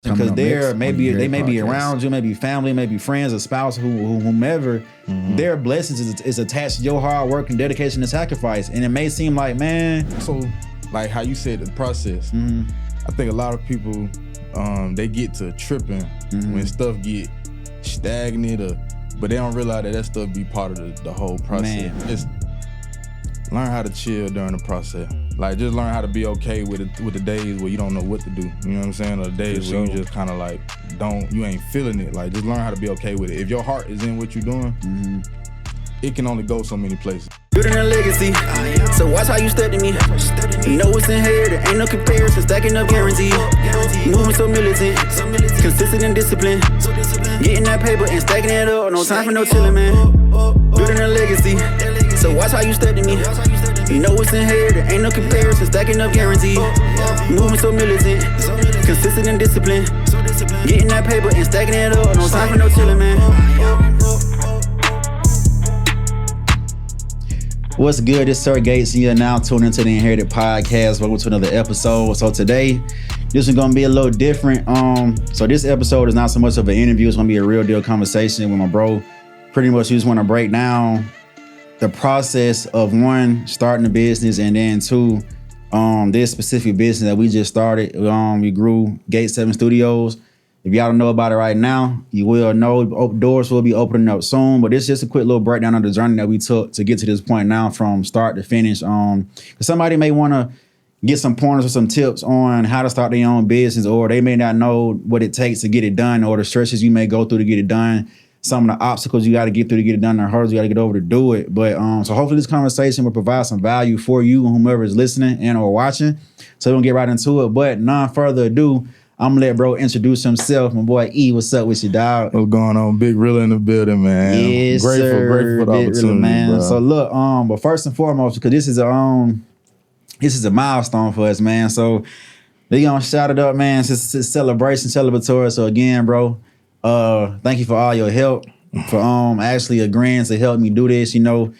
because they may be around you, maybe family, maybe friends, a spouse, whomever. Their blessings is attached to your hard work and dedication and sacrifice. And it may seem like, man. So, like how you said the process, I think a lot of people they get to tripping when stuff get stagnant, but they don't realize that stuff be part of the whole process. Just learn how to chill during the process. Like, just learn how to be okay with the days where you don't know what to do. You know what I'm saying? Or the days where you just kind of like you ain't feeling it. Like, just learn how to be okay with it. If your heart is in what you're doing, it can only go so many places. Building a legacy, so watch how you step to me. You know it's inherited, ain't no comparison, stacking up guarantees. Moving so militant, consistent and disciplined. Getting that paper and stacking it up, no time for no chillin', man. Building a legacy, so watch how you step to me. You know it's inherited, ain't no comparison, stacking up guarantees. Moving so militant, consistent and disciplined. Getting that paper and stacking it up, no time for no chillin', man. What's good? It's Sir Gates, and you're now tuned into the Inherited Podcast. Welcome to another episode. So today, this is gonna be a little different. So this episode is not so much of an interview. It's gonna be a real deal conversation with my bro. Pretty much, we just want to break down the process of one, starting a business, and then two, this specific business that we just started. We grew Gate 7 Studios. If y'all don't know about it right now, you will know. Doors will be opening up soon, but it's just a quick little breakdown of the journey that we took to get to this point now from start to finish. Somebody may want to get some pointers or some tips on how to start their own business, or they may not know what it takes to get it done, or the stresses you may go through to get it done, some of the obstacles you got to get through to get it done, the hurdles you got to get over to do it. But so hopefully this conversation will provide some value for you and whomever is listening and or watching. So we're going to get right into it. But non further ado, I'm going to let bro introduce himself. My boy E, what's up with you, dog? What's going on? Big Rilla in the building, man. Yes, grateful for the opportunity, Rilla, man. bro. So look, but first and foremost, because this is a milestone for us, man. So we gonna shout it up, man. It's a celebration, celebratory. So again, bro, thank you for all your help, for actually agreeing to help me do this. You know,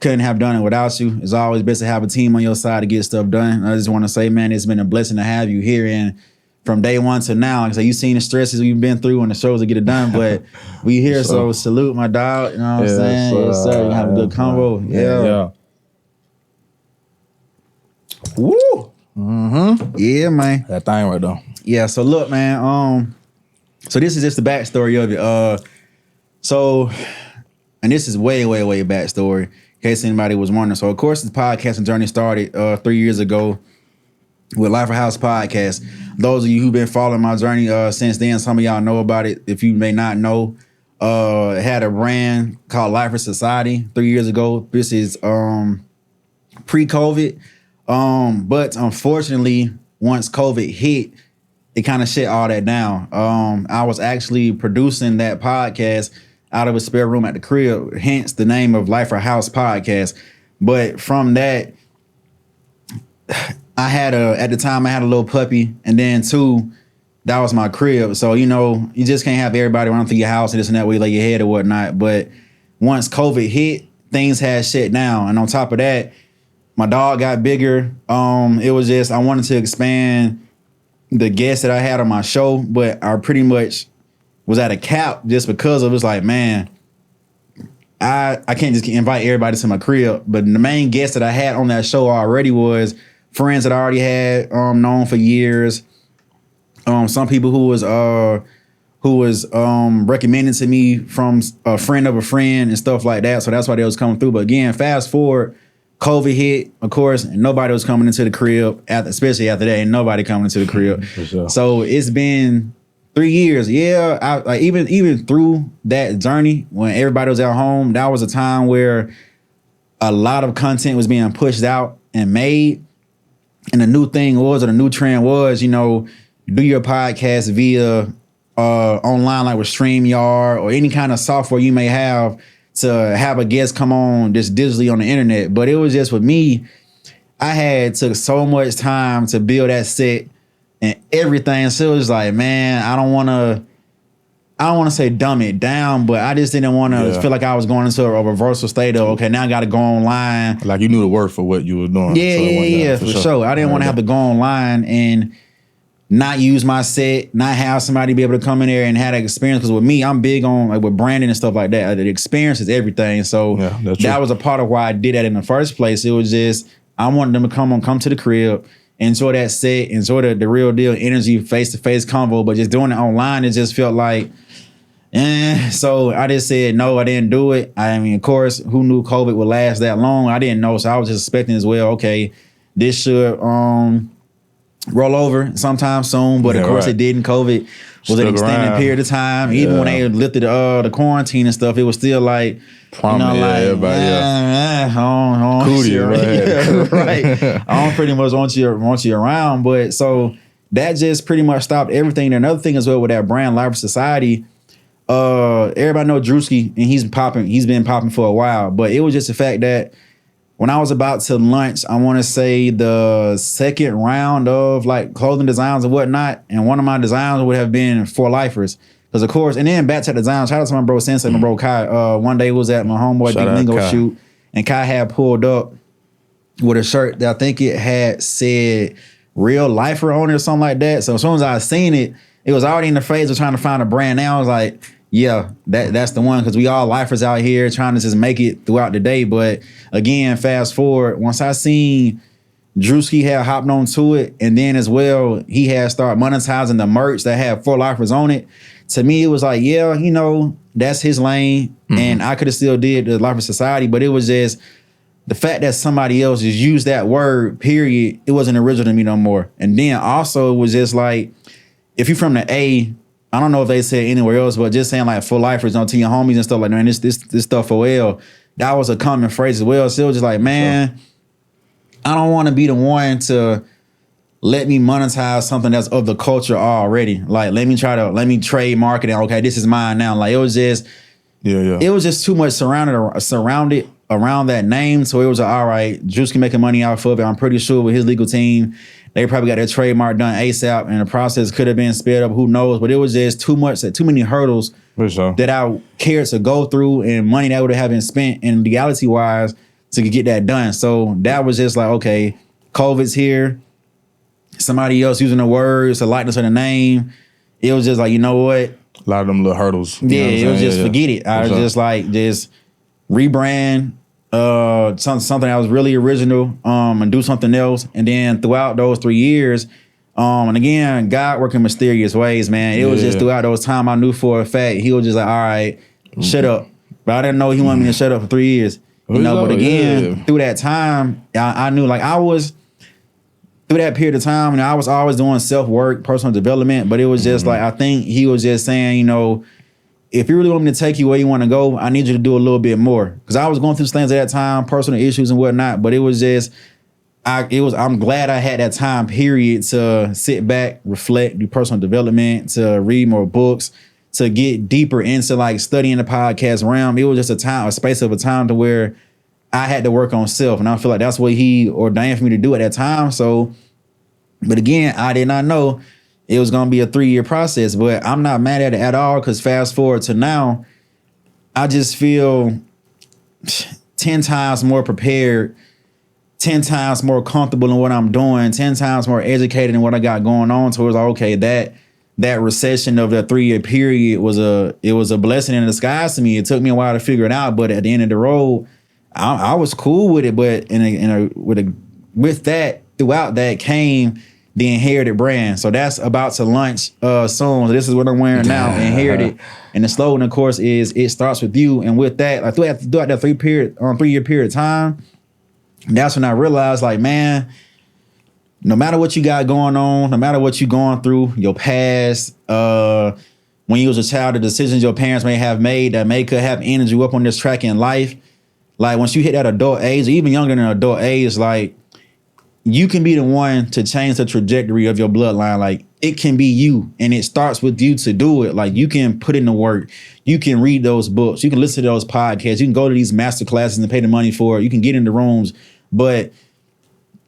couldn't have done it without you. It's always best to have a team on your side to get stuff done. I just want to say, man, it's been a blessing to have you here, and from day one to now, like I said, you've seen the stresses we've been through and the shows to get it done, but we here, so salute my dog. You know what I'm saying? Yes, sir. You have a good convo. Yeah. Woo! Yeah, man. That thing right there. Yeah, so look, man, so this is just the backstory of it. And this is way backstory, in case anybody was wondering. So of course the podcasting journey started 3 years ago with Life of House Podcast. Those of you who've been following my journey since then, some of y'all know about it. If you may not know, it had a brand called Life of Society 3 years ago. This is pre-COVID. But unfortunately, once COVID hit, it kind of shut all that down. I was actually producing that podcast out of a spare room at the crib, hence the name of Life of House Podcast. But from that, at the time I had a little puppy, and then two, that was my crib. So, you know, you just can't have everybody run through your house and this and that way you lay your head or whatnot. But once COVID hit, things had shut down. And on top of that, my dog got bigger. It was just, I wanted to expand the guests that I had on my show, but I pretty much was at a cap just because of it's like, man, I can't just invite everybody to my crib. But the main guest that I had on that show already was friends that I already had known for years. Some people who was recommended to me from a friend of a friend and stuff like that. So that's why they was coming through. But again, fast forward, COVID hit, of course, and nobody was coming into the crib, especially after that, ain't nobody coming into the crib. For sure. So it's been 3 years. Yeah, even through that journey, when everybody was at home, that was a time where a lot of content was being pushed out and made. And the new thing was, or the new trend was, you know, do your podcast via online, like with StreamYard or any kind of software you may have to have a guest come on just digitally on the internet. But it was just with me, I took so much time to build that set and everything. So it was like, man, I don't want to say dumb it down, but I just didn't want to feel like I was going into a reversal state of, okay, now I got to go online. Like you knew the word for what you were doing. Yeah, for sure. I didn't want to have to go online and not use my set, not have somebody be able to come in there and have that experience. Because with me, I'm big on like with branding and stuff like that. The experience is everything. So that was a part of why I did that in the first place. It was just I wanted them to come to the crib, enjoy that set, enjoy the real deal energy, face-to-face convo. But just doing it online, it just felt like, So I just said no, I didn't do it. I mean, of course, who knew COVID would last that long? I didn't know, so I was just expecting as well. Okay, this should roll over sometime soon, but of course it didn't. COVID was an extended period of time. Even when they lifted the quarantine and stuff, it was still like, everybody, right. I don't pretty much want you around, but so that just pretty much stopped everything. And another thing as well with that brand, Life Society. Everybody know Drewski, and he's been popping for a while, but it was just the fact that when I was about to launch, I want to say the second round of like clothing designs and whatnot, and one of my designs would have been for lifers. Because of course, and then back to the design, shout out to my bro Sensei, my bro Kai. One day was at my homeboy Big Lingo shoot, and Kai had pulled up with a shirt that I think it had said real lifer on it or something like that. So as soon as I seen it, it was already in the phase of trying to find a brand. Now I was like, yeah, that's the one, because we all lifers out here trying to just make it throughout the day. But again, fast forward, once I seen Drewski had hopped on to it, and then as well, he had started monetizing the merch that had 4 lifers on it. To me, it was like, yeah, that's his lane, and I could have still did the Lifer Society, but it was just the fact that somebody else just used that word, period, it wasn't original to me no more. And then also, it was just like, if you're from the A, I don't know if they said anywhere else, but just saying like for lifers, don't tell your homies and stuff like that. And this stuff for L, that was a common phrase as well. So it was just like, man, I don't want to be the one to let me monetize something that's of the culture already. Like, let me trademark it. Okay, this is mine now. Like, it was just, it was just too much surrounded around that name. So it was like, all right, Juice can make money off of it. I'm pretty sure with his legal team, they probably got their trademark done ASAP, and the process could have been sped up. Who knows? But it was just too many hurdles that I cared to go through, and money that would have been spent in legality wise to get that done. So that was just like, okay, COVID's here. Somebody else using the words, the likeness of the name. It was just like, you know what? A lot of them little hurdles. Yeah, it was just forget it. I was just like, just rebrand. Something that was really original, and do something else. And then throughout those 3 years, and again, God working mysterious ways, man. It was just throughout those time I knew for a fact he was just like, all right, shut up. But I didn't know he wanted me to shut up for 3 years. But again, through that time, I knew like I was through that period of time, I was always doing self-work, personal development, but it was just like, I think he was just saying, if you really want me to take you where you want to go, I need you to do a little bit more. Because I was going through things at that time, personal issues and whatnot, but it was just, I'm glad I had that time period to sit back, reflect, do personal development, to read more books, to get deeper into like studying the podcast realm. It was just a space of a time to where I had to work on self. And I feel like that's what he ordained for me to do at that time. So, but again, I did not know it was going to be a 3-year process, but I'm not mad at it at all, because fast forward to now, I just feel 10 times more prepared, 10 times more comfortable in what I'm doing, 10 times more educated in what I got going on. So it was like, okay, that recession of that 3-year period was a blessing in disguise to me. It took me a while to figure it out, but at the end of the road, I was cool with it. But with that, throughout that came the Inherited brand. So that's about to launch soon. So this is what I'm wearing now, Inherited. And the slogan, of course, is "It starts with you." And with that, like throughout that 3-year period of time, that's when I realized, like, man, no matter what you got going on, no matter what you're going through, your past, when you was a child, the decisions your parents may have made that could have ended you up on this track in life. Like, once you hit that adult age, or even younger than adult age, like, you can be the one to change the trajectory of your bloodline. Like, it can be you, and it starts with you to do it. Like, you can put in the work. You can read those books. You can listen to those podcasts. You can go to these master classes and pay the money for it. You can get in the rooms. But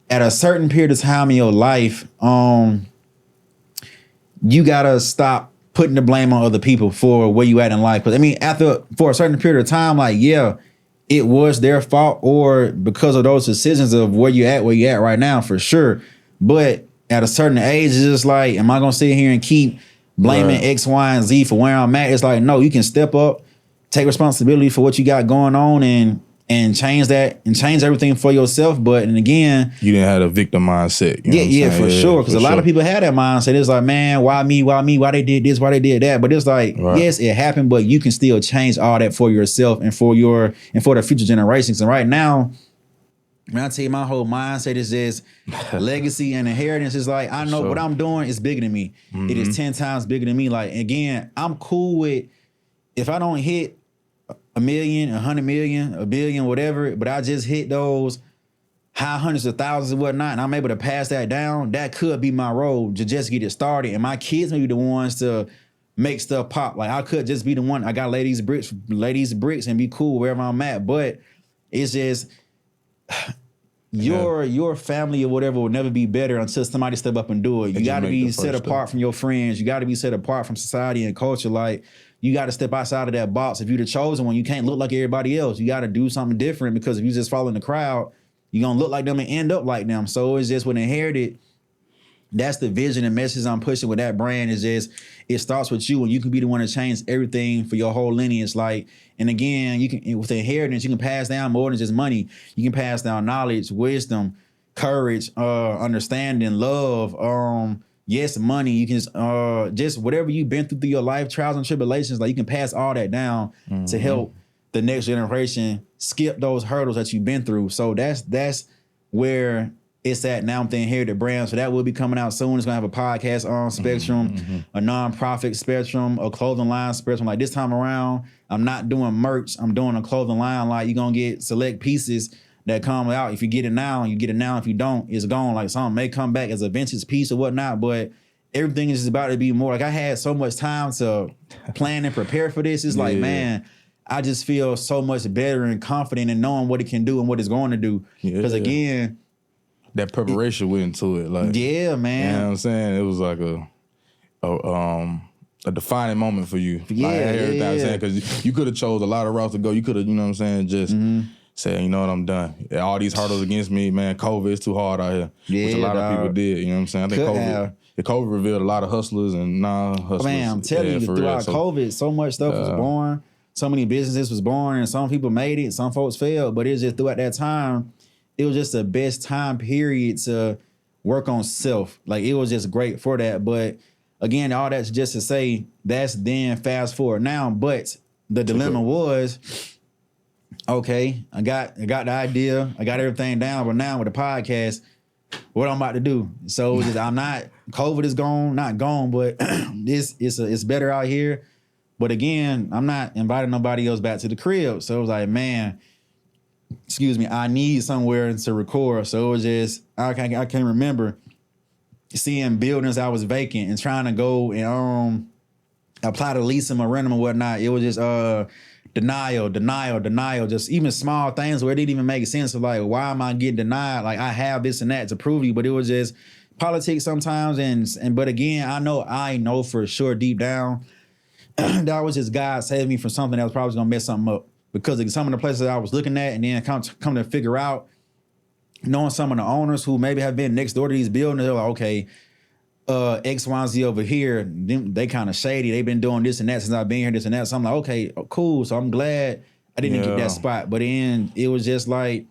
at a certain period of time in your life, you gotta stop putting the blame on other people for where you at in life. But I mean, for a certain period of time, like, yeah, it was their fault, or because of those decisions of where you at right now, for sure. But at a certain age, it's just like, am I gonna sit here and keep blaming X, Y, and Z for where I'm at? It's like, no, you can step up, take responsibility for what you got going on, and change that and change everything for yourself. But and again, you didn't have a victim mindset. You know for sure. Because a lot of people had that mindset. It's like, man, why me? Why me? Why they did this? Why they did that? But it's like, yes, it happened, but you can still change all that for yourself and for the future generations. And right now, when I tell you, my whole mindset is just legacy and inheritance. Is like, I know what I'm doing is bigger than me. It is 10 times bigger than me. Like, again, I'm cool with if I don't hit $1 million, 100 million, $1 billion, whatever, but I just hit those high hundreds of thousands and whatnot, and I'm able to pass that down. That could be my role to just get it started, and my kids may be the ones to make stuff pop. Like, I could just be the one. I got ladies bricks, and be cool wherever I'm at. But it's just your family or whatever will never be better until somebody step up and do it. You got to be set apart from your friends. You got to be set apart from society and culture. Like, you got to step outside of that box. If you're the chosen one, you can't look like everybody else. You got to do something different, because if you just follow in the crowd, you're going to look like them and end up like them. So it's just with Inherited, that's the vision and message I'm pushing with that brand. Is just, it starts with you, and you can be the one to change everything for your whole lineage. Like, and again, you can, with Inheritance, you can pass down more than just money. You can pass down knowledge, wisdom, courage, understanding, love, yes, money. You can just whatever you've been through your life, trials and tribulations, like, you can pass all that down to help the next generation skip those hurdles that you've been through. So that's where it's at now with the Inherited brand. So that will be coming out soon. It's gonna have a podcast on Spectrum, a nonprofit Spectrum, a clothing line Spectrum. Like, this time around, I'm not doing merch. I'm doing a clothing line. Like, you're gonna get select pieces that come out. If you get it now, you get it now. If you don't, it's gone. Like, something may come back as a vintage piece or whatnot, but everything is about to be more. Like, I had so much time to plan and prepare for this. It's like, man, I just feel so much better and confident in knowing what it can do and what it's going to do. Because again, that preparation went into it. Like, yeah, man. You know what I'm saying? It was like a defining moment for you. Like, everything I'm saying, because you could have chose a lot of routes to go. You could have, you know what I'm saying, just saying, you know what, I'm done. All these hurdles against me, man, COVID is too hard out here. Which a lot of people did, you know what I'm saying? I think COVID revealed a lot of hustlers and non-hustlers. Man, I'm telling you, throughout COVID, so much stuff was born. So many businesses was born, and some people made it, some folks failed. But it's just throughout that time, it was just the best time period to work on self. Like, it was just great for that. But again, all that's just to say, that's then fast forward now. But the dilemma was, okay, I got the idea, I got everything down, but now with the podcast, what I'm about to do. So just, I'm not, COVID is gone, not gone, but it's better out here. But again, I'm not inviting nobody else back to the crib. So it was like, man, excuse me, I need somewhere to record. So it was just, I can't remember seeing buildings I was vacant and trying to go and apply to lease them or rent them or whatnot. It was just denial, just even small things where it didn't even make sense of, like, why am I getting denied? Like, I have this and that to prove to you, but it was just politics sometimes. And but again, I know for sure deep down that was just God saving me from something that was probably gonna mess something up, because of some of the places I was looking at, and then come to figure out, knowing some of the owners who maybe have been next door to these buildings, they're like, okay, X, Y, and Z over here, they kind of shady. They've been doing this and that since I've been here, this and that. So I'm like, okay, cool. So I'm glad I didn't get that spot. But then it was just like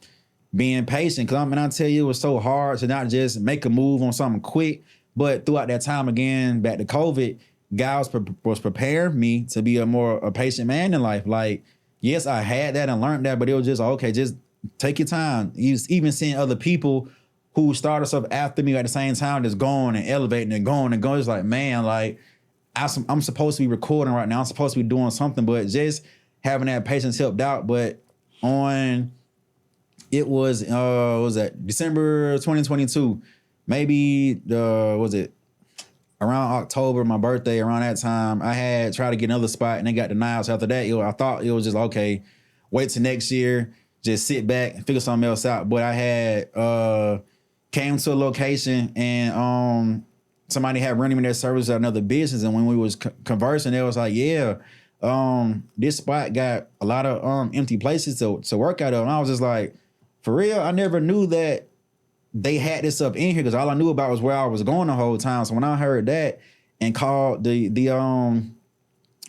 being patient. Because I tell you, it was so hard to not just make a move on something quick. But throughout that time, again, back to COVID, God was preparing me to be a patient man in life. Like, yes, I had that and learned that, but it was just, okay, just take your time. Even seeing other people who started stuff after me at the same time, just going and elevating and going and going. It's like, man, like, I'm supposed to be recording right now. I'm supposed to be doing something, but just having that patience helped out. But it was that December 2022, maybe around October, my birthday, around that time, I had tried to get another spot and they got denied. So after that, I thought it was just, okay, wait till next year, just sit back and figure something else out. But I had came to a location and somebody had rented me their service at another business. And when we was conversing, they was like, yeah, this spot got a lot of empty places to work out of. And I was just like, for real? I never knew that they had this up in here because all I knew about was where I was going the whole time. So when I heard that and called the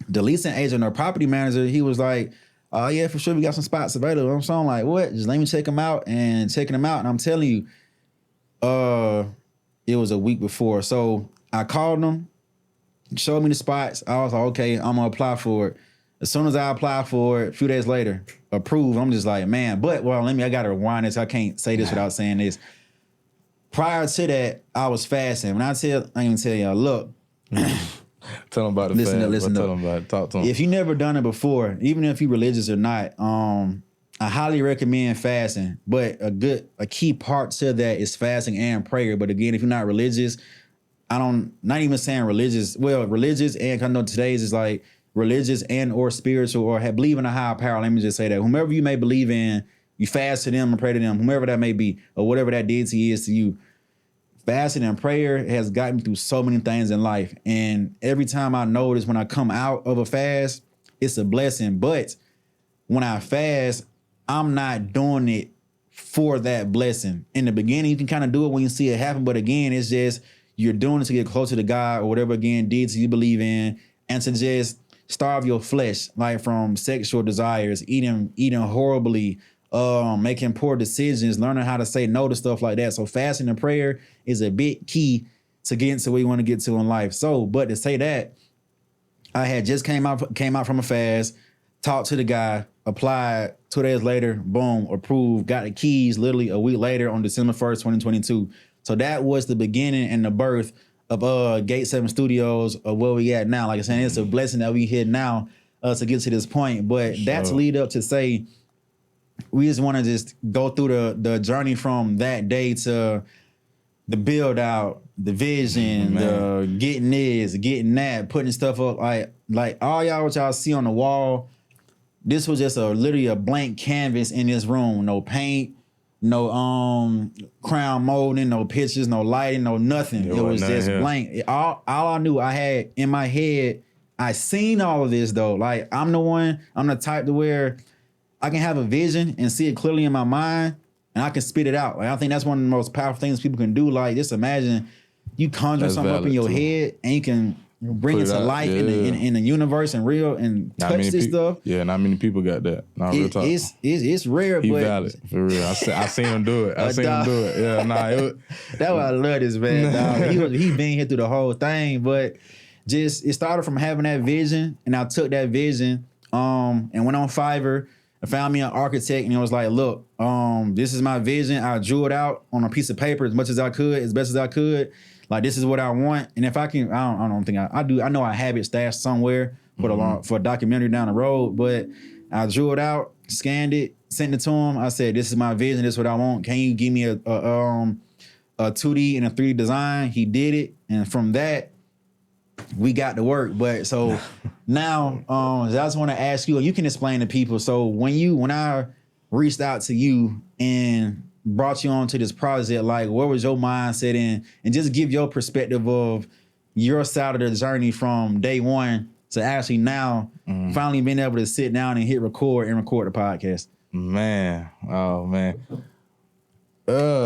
leasing agent or property manager, he was like, "Oh yeah, for sure, we got some spots available." So I'm like, "What? Just let me check them out." And checking them out, and I'm telling you, it was a week before. So I called them, showed me the spots. I was like, "Okay, I'm gonna apply for it." As soon as I applied for it, a few days later, approved. I'm just like, man. But I gotta rewind this. I can't say this without saying this. Prior to that, I was fasting. When I even tell y'all, look. Tell them about the fast. Listen tell them about it. Talk to them. If you never done it before, even if you're religious or not, I highly recommend fasting. But a key part to that is fasting and prayer. But again, if you're not religious, not even saying religious. Well, religious and I know today's is like religious and or spiritual or believe in a higher power. Let me just say that whomever you may believe in, you fast to them and pray to them, whomever that may be, or whatever that deity is to you. Fasting and prayer has gotten me through so many things in life. And every time I notice when I come out of a fast, it's a blessing. But when I fast, I'm not doing it for that blessing. In the beginning, you can kind of do it when you see it happen. But again, it's just you're doing it to get closer to God or whatever, again, deity you believe in, and to just starve your flesh, like from sexual desires, eating horribly, making poor decisions, learning how to say no to stuff like that. So fasting and prayer is a big key to getting to where you want to get to in life. So, but to say that, I had just came out from a fast, talked to the guy, applied, 2 days later, boom, approved, got the keys literally a week later on December 1st, 2022. So that was the beginning and the birth of Gate 7 Studios of where we at now. Like I said, it's a blessing that we here now to get to this point. But that's lead up to say, we just want to just go through the journey from that day to the build out, the vision, the getting this, getting that, putting stuff up. Like all y'all what y'all see on the wall, this was just literally a blank canvas in this room. No paint, no crown molding, no pictures, no lighting, no nothing. It was just blank. All I knew I had in my head, I seen all of this though. Like I'm the type to where I can have a vision and see it clearly in my mind and I can spit it out. Like, I think that's one of the most powerful things people can do. Like just imagine you conjure something up in your head and you can bring it to life in the universe and real and touch this stuff. Yeah, not many people got that. Real talk. It's rare, he but valid for real. I seen him do it. I seen him do it. Yeah, that's why I love this man. Dog. He been here through the whole thing, but just it started from having that vision, and I took that vision and went on Fiverr. I found me an architect and it was like, look, this is my vision. I drew it out on a piece of paper as much as I could, as best as I could. Like, this is what I want. And if I can, I don't think I do. I know I have it stashed somewhere for a documentary down the road, but I drew it out, scanned it, sent it to him. I said, this is my vision. This is what I want. Can you give me a 2D and a 3D design? He did it. And from that, we got to work. But so now I just want to ask you, and you can explain to people. So when I reached out to you and brought you onto this project, like what was your mindset in, and just give your perspective of your side of the journey from day one to actually now finally being able to sit down and hit record the podcast. Man, oh man.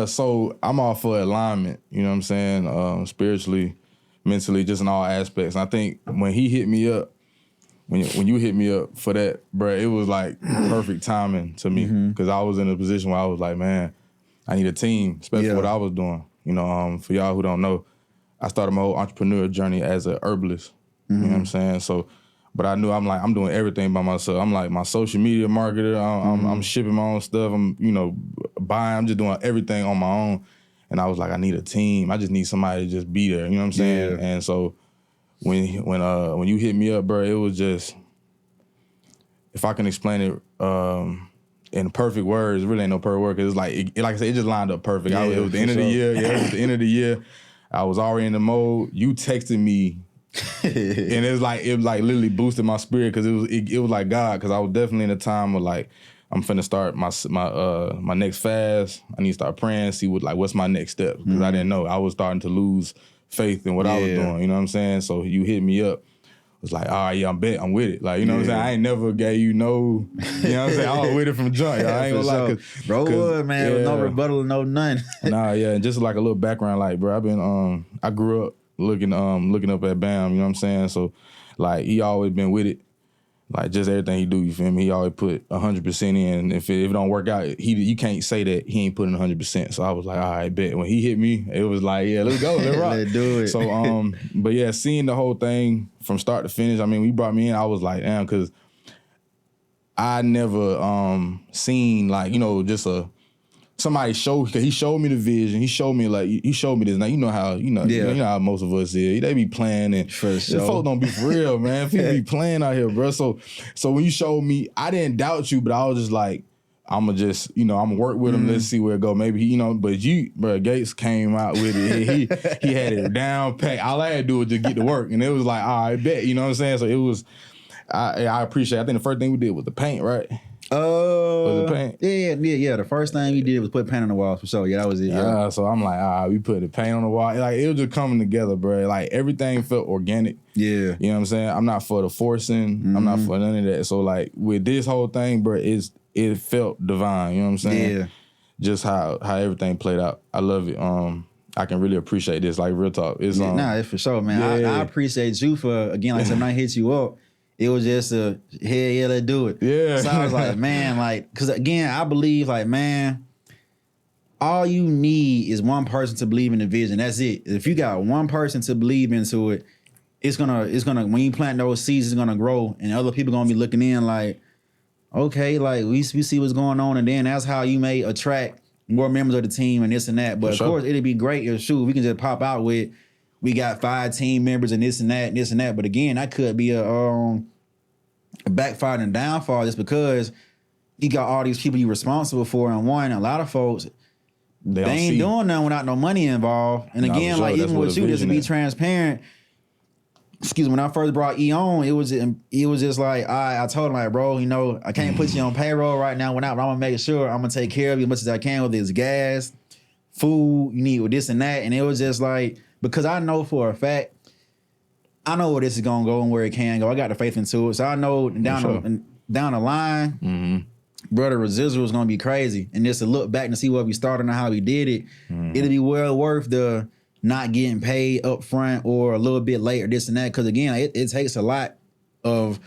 So I'm all for alignment, you know what I'm saying? Spiritually, mentally, just in all aspects. And I think when he hit me up, when you hit me up for that, bro, it was like perfect timing to me because I was in a position where I was like, man, I need a team, especially what I was doing. You know, for y'all who don't know, I started my whole entrepreneur journey as an herbalist. You know what I'm saying? So, but I knew I'm doing everything by myself. I'm like my social media marketer. I'm shipping my own stuff. I'm buying. I'm just doing everything on my own. And I was like, I need a team. I just need somebody to just be there. You know what I'm saying? Yeah. And so when you hit me up, bro, it was just, if I can explain it in perfect words, it really ain't no perfect word because it's like I said, it just lined up perfect. Yeah, it was the end of the year. Yeah, it was the end of the year. I was already in the mode. You texted me, and it was like literally boosted my spirit because it was like God, because I was definitely in a time of like, I'm finna start my next fast. I need to start praying, see what's my next step, because I didn't know. I was starting to lose faith in what I was doing. You know what I'm saying? So you hit me up. was like, all right, yeah, I'm with it. Like, you know what I'm saying? I ain't never gave you no, you know what I'm saying? I was with it from jump. I ain't gonna lie. Bro would, man, with no rebuttal, no none. Nah, yeah, and just like a little background, like, bro, I grew up looking up at Bam, you know what I'm saying? So, like, he always been with it. Like, just everything he do, you feel me? He always put 100% in. If it don't work out, you can't say that he ain't putting 100%. So I was like, all right, bet. When he hit me, it was like, yeah, let's go, let's rock. Let's do it. So, but yeah, seeing the whole thing from start to finish, I mean, we brought me in, I was like, damn, because I never seen, like, you know, just somebody because he showed me the vision. He showed me this. Now you know how you know how most of us is. They be playing and for sure. Folks don't be for real, man. People be playing out here, bro. So when you showed me, I didn't doubt you, but I was just like, I'm gonna work with him. Let's see where it go. Maybe he, but bro, Gates came out with it. He had it down pat. All I had to do was just get to work, and it was like, all right, bet. You know what I'm saying? So it was. I appreciate. I think the first thing we did was the paint, right? Was it paint? Yeah. The first thing we did was put paint on the wall for sure. Yeah, that was it. Yeah. So I'm like, we put the paint on the wall. Like, it was just coming together, bro. Like, everything felt organic. Yeah. You know what I'm saying? I'm not for the forcing. Mm-hmm. I'm not for none of that. So, like, with this whole thing, bro, it felt divine. You know what I'm saying? Yeah. Just how everything played out. I love it. I can really appreciate this. Like, real talk. It's it's for sure, man. Yeah. I appreciate you for, again, like, when I hit you up. It was just hell yeah, let's do it. Yeah. So I was like, man, like, because again, I believe, like, man, all you need is one person to believe in the vision. That's it. If you got one person to believe into it, it's gonna when you plant those seeds, it's gonna grow, and other people gonna be looking in like, okay, like we see what's going on, and then that's how you may attract more members of the team and this and that. But of course, it'd be great if we can just pop out with. We got 5 team members and this and that. But again, that could be a backfire and downfall just because you got all these people you're responsible for. And one, a lot of folks, they ain't doing nothing without no money involved. And again, like even with you, just to be transparent, when I first brought E on, it was just like, I told him, like, bro, you know, I can't put you on payroll right now. But I'm going to make sure I'm going to take care of you as much as I can, whether it's gas, food, you need with this and that. And it was just like, because I know for a fact, I know where this is gonna go and where it can go. I got the faith into it, so I know down the line, bro, the residual is gonna be crazy. And just to look back and see what we started and how we did it, it'll be well worth the not getting paid up front or a little bit later, this and that. Because again, it takes a lot of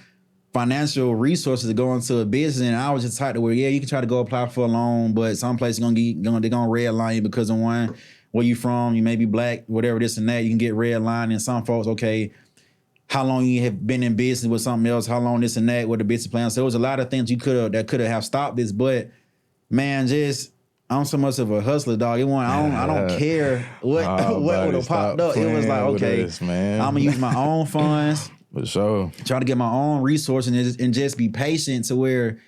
financial resources to go into a business. And I was just type to where, you can try to go apply for a loan, but some places they're gonna red line you because of one. Where you from, you may be black, whatever, this and that, you can get red line. And some folks, okay, how long you have been in business with something else, how long this and that, what the business plan. So there was a lot of things that could have stopped this, but man, I'm so much of a hustler, dog. I don't care what would have popped up. It was like, okay, I'm gonna use my own funds. For sure. Try to get my own resources and just be patient to where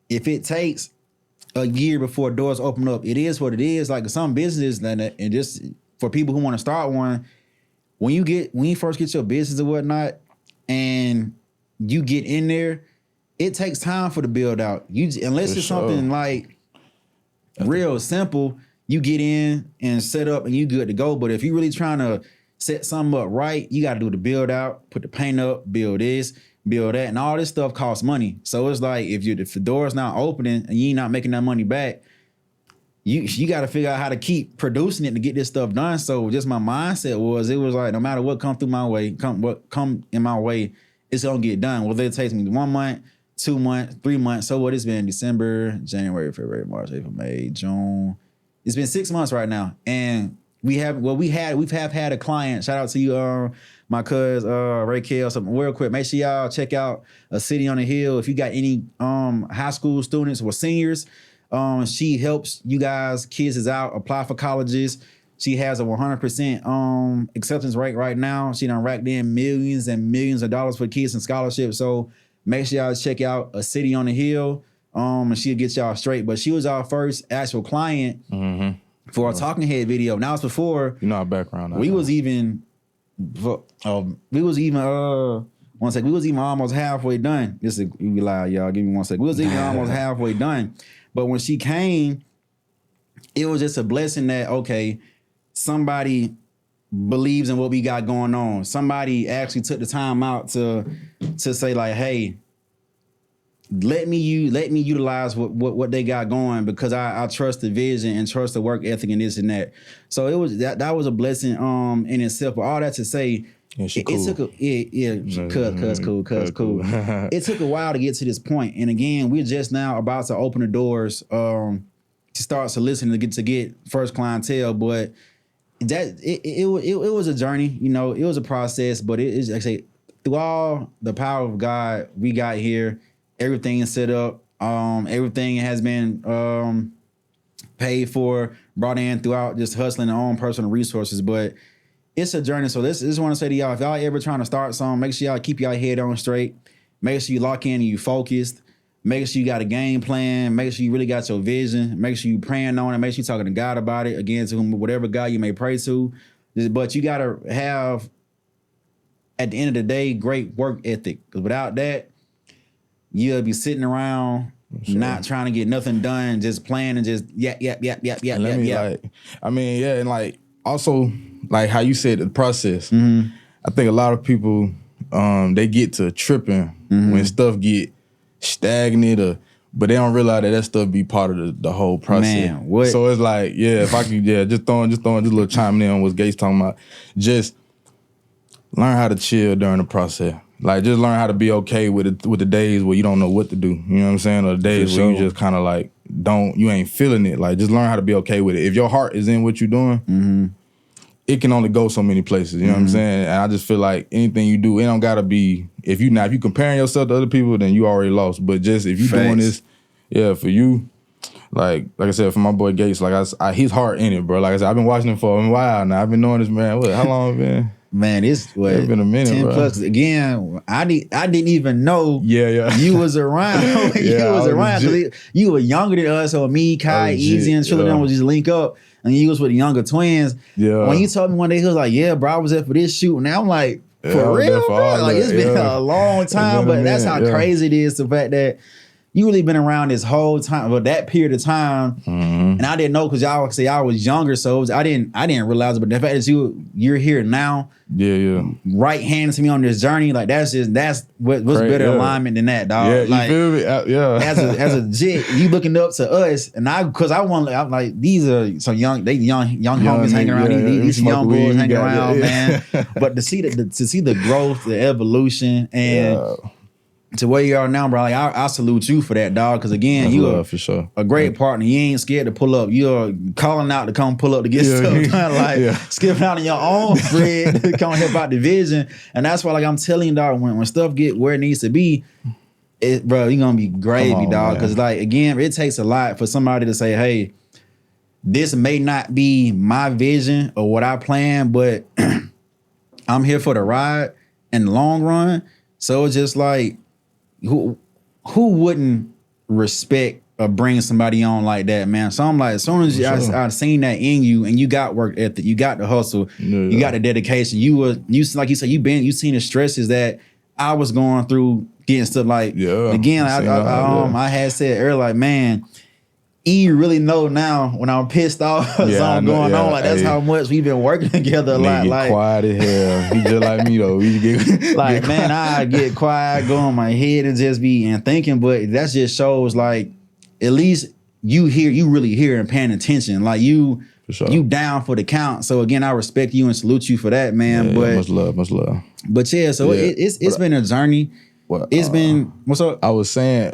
if it takes a year before doors open up, it is what it is. Like some businesses, and just for people who want to start one, when you first get your business or whatnot, and you get in there, it takes time for the build out. Unless it's something like real simple, you get in and set up and you good to go. But if you really trying to set something up right, you got to do the build out, put the paint up, build this, build that, and all this stuff costs money. So it's like if the door's not opening and you not making that money back, you got to figure out how to keep producing it to get this stuff done. So just my mindset was like no matter what come in my way, it's gonna get done. Whether it takes me 1 month, 2 months, 3 months. So what it's been December, January, February, March, April, May, June. It's been 6 months right now, and we've had a client. Shout out to you, my cuz Raquel. Something real quick. Make sure y'all check out A City on the Hill. If you got any high school students or seniors, she helps you guys, kids is out, apply for colleges. She has a 100% acceptance rate right now. She done racked in millions and millions of dollars for kids and scholarships. So make sure y'all check out A City on the Hill, and she'll get y'all straight. But she was our first actual client for our Talking Head video. Now it's before our background. We was even almost halfway done. This is be loud, y'all. Give me 1 second. We was even almost halfway done. But when she came, it was just a blessing that, okay, somebody believes in what we got going on. Somebody actually took the time out to say like, hey, let me utilize what they got going because I trust the vision and trust the work ethic and this and that. So it was that was a blessing in itself. But all that to say, Yeah, it took cool. It took a while to get to this point. And again, we're just now about to open the doors to start soliciting to get first clientele. But that it was a journey, you know, it was a process, but it is, like I say, through all the power of God, we got here. Everything is set up. Everything has been paid for, brought in throughout just hustling our own personal resources. But it's a journey. So this just want to say to y'all, if y'all ever trying to start something, make sure y'all keep y'all head on straight. Make sure you lock in and you focused. Make sure you got a game plan. Make sure you really got your vision. Make sure you praying on it. Make sure you talking to God about it. Again, to whatever God you may pray to. But you got to have, at the end of the day, great work ethic. Because without that, you'll be sitting around not trying to get nothing done, just playing and just Like, I mean, yeah, and like also like how you said the process. I think a lot of people they get to tripping when stuff get stagnant but they don't realize that stuff be part of the whole process. Man, what? So it's like, yeah, if I could, just throwing this little chiming in on what Gates talking about. Just learn how to chill during the process. Like, just learn how to be okay with the days where you don't know what to do. You know what I'm saying? Or the days where you just kind of like you ain't feeling it. Like, just learn how to be okay with it. If your heart is in what you're doing, it can only go so many places. You know what I'm saying? And I just feel like anything you do, it don't gotta be. If you comparing yourself to other people, then you already lost. But just if you doing this, for you, like I said, for my boy Gates, like his heart in it, bro. Like I said, I've been watching him for a while now. I've been knowing this man. How long it been? Man, it's been a minute, 10 bro. plus. Again, I didn't even know you was around. You was around. You were younger than us, or me, Kai, Easy, and Trillian would just link up, and you was with the younger twins. Yeah. When you told me one day, he was like, "Yeah, bro, I was there for this shoot." Now I'm like, for real, bro? Like, it's been a long time, but that's how crazy it is. The fact that you really been around this whole time, well, that period of time, and I didn't know because y'all say I was younger, so I didn't realize it. But the fact that you're here now, right hand to me on this journey, like that's what's better alignment than that, dog. Yeah, like, you feel me? as a jit, you looking up to us, and I'm like, these are some young homies hanging around, these young boys hanging around, man. But to see the growth, the evolution, and to where you are now, bro, like I salute you for that, dog. Because again, you for sure a great partner. You ain't scared to pull up. You're calling out to come pull up to get stuff done, skipping out on your own bread to come help out the vision. And that's why, like I'm telling you, dog, when stuff get where it needs to be, bro, you're gonna be gravy, dog. Because like again, it takes a lot for somebody to say, hey, this may not be my vision or what I plan, but I'm here for the ride in the long run. So it's just like, who wouldn't respect or bring somebody on like that, man? So I'm like, as soon as I seen that in you, and you got work ethic, you got the hustle, you got the dedication. You like you said, you seen the stresses that I was going through, getting stuff like. Again, I had said earlier, like, man, you really know now when I'm pissed off or something going on. Like, that's how much we've been working together a lot. Like, quiet as hell. He just like me though. Man, I get quiet, go on my head and just be thinking, but that just shows like at least you really hear and paying attention. Like you down for the count. So again, I respect you and salute you for that, man. But much love. But so it's been a journey. It's been what's up? I was saying,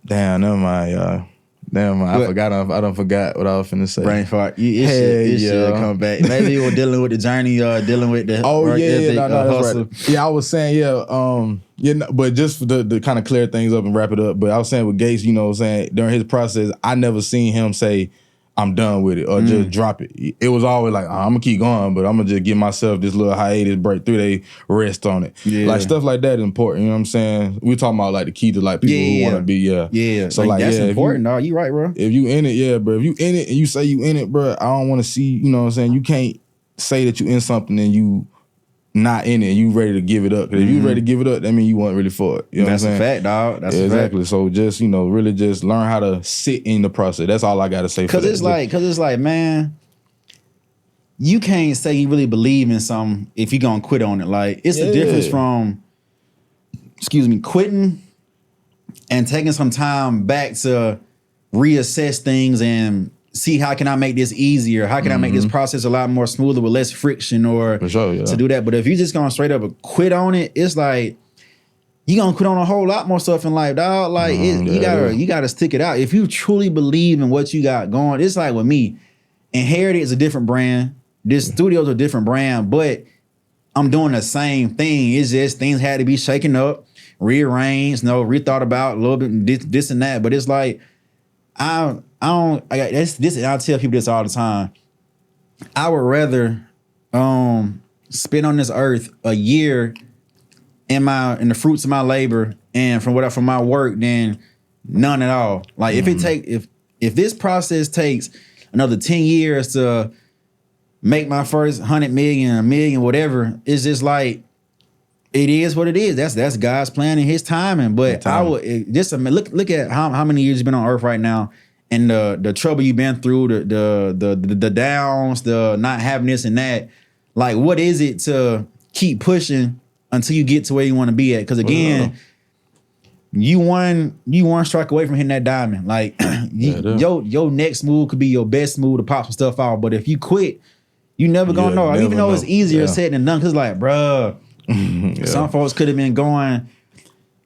damn, never mind, y'all. I forgot what I was finna say. Brain fart. It should come back. Maybe you were dealing with the journey, dealing with the that's right. Yeah, I was saying, but just to kind of clear things up and wrap it up. But I was saying with Gates, you know what I'm saying, during his process, I never seen him say, I'm done with it, or just drop it. It was always like, I'm gonna keep going, but I'm gonna just give myself this little hiatus break, 3-day rest on it. Yeah. Like stuff like that is important. You know what I'm saying? We're talking about like the key to like people who want to be. So like that's important, dog. You right, bro. If you in it, bro. If you in it and you say you in it, bro, I don't want to see. You know what I'm saying? You can't say that you in something and you not in it, you ready to give it up. Because if you ready to give it up, that means you weren't really for it. You know That's what I'm saying? A fact, dog. That's a exactly. fact. So just, really just learn how to sit in the process. That's all I got to say for that. Because it's like, man, you can't say you really believe in something if you gonna quit on it. Like, it's the difference from, quitting and taking some time back to reassess things and see how can I make this easier? How can I make this process a lot more smoother with less friction or to do that? But if you just gonna straight up quit on it, it's like you gonna quit on a whole lot more stuff in life, dog. Like you gotta stick it out. If you truly believe in what you got going, it's like with me, Inherited is a different brand. This studio's a different brand, but I'm doing the same thing. It's just things had to be shaken up, rearranged, rethought about a little bit, this and that. But it's like I tell people this all the time. I would rather spend on this earth a year in the fruits of my labor and from my work than none at all. Like if this process takes another 10 years to make my first 100 million, a million, whatever, it's just like it is what it is. That's God's plan and His timing. But I would look at how many years you've been on earth right now. And the trouble you've been through, the downs, the not having this and that, like what is it to keep pushing until you get to where you want to be at? Because again, you one strike away from hitting that diamond. Like your next move could be your best move to pop some stuff out. But if you quit, you never gonna know. Even though it's easier said than done, because like, bruh, some folks could have been going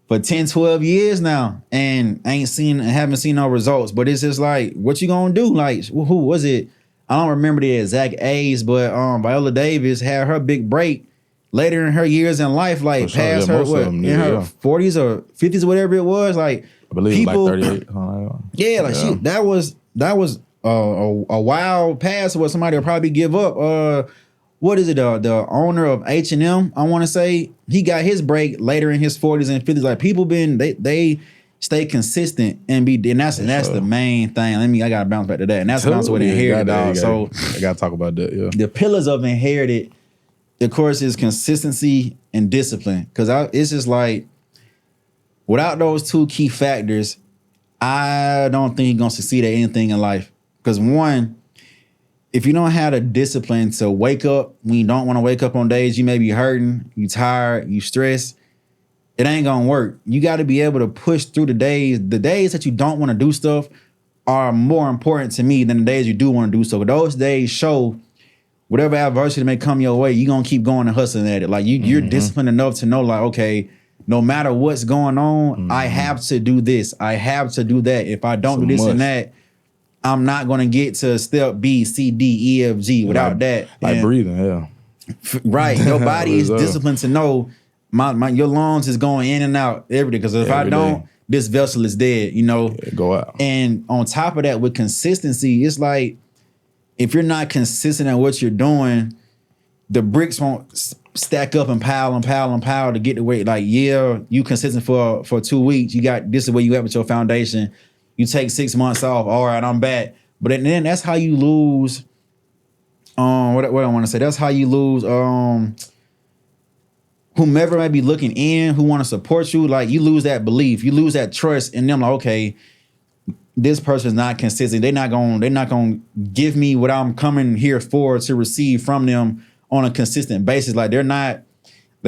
for 10, 12 years now and haven't seen no results. But it's just like, what you gonna do? Like, who was it? I don't remember the exact age, but Viola Davis had her big break later in her years in life, like past her in her 40s or 50s or whatever it was. Like, I believe people, like 38. That was a wild pass. What somebody will probably give up. What is it? The owner of H&M, I want to say, he got his break later in his 40s and 50s. Like, people they stay consistent and that's the main thing. I gotta bounce back to that. And that's what Inherited, dog. So I gotta talk about that. Yeah. The pillars of Inherited, of course, is consistency and discipline. Because it's just like, without those two key factors, I don't think you're gonna succeed at anything in life. Because one, if you don't have the discipline to wake up when you don't want to wake up on days you may be hurting, you tired, you stressed, it ain't gonna work. You got to be able to push through the days. The days that you don't want to do stuff are more important to me than the days you do want to do stuff. Those days show whatever adversity may come your way, you're gonna keep going and hustling at it. Like you're disciplined enough to know, like, okay, no matter what's going on, I have to do this. I have to do that. If I don't do this and that, I'm not going to get to step B, C, D, E, F, G without that. Like breathing, Right. Your body is disciplined to know your lungs is going in and out every day. Because if I don't, this vessel is dead, go out. And on top of that, with consistency, it's like, if you're not consistent at what you're doing, the bricks won't stack up and pile and pile and pile to get the weight. Like, you consistent for 2 weeks. This is where you at with your foundation. You take 6 months off. All right, I'm back. But then that's how you lose. What I want to say. That's how you lose. Whomever might be looking in, who want to support you, like you lose that belief, you lose that trust in them. Like, okay, this person's not consistent. They're not gonna give me what I'm coming here for to receive from them on a consistent basis. Like they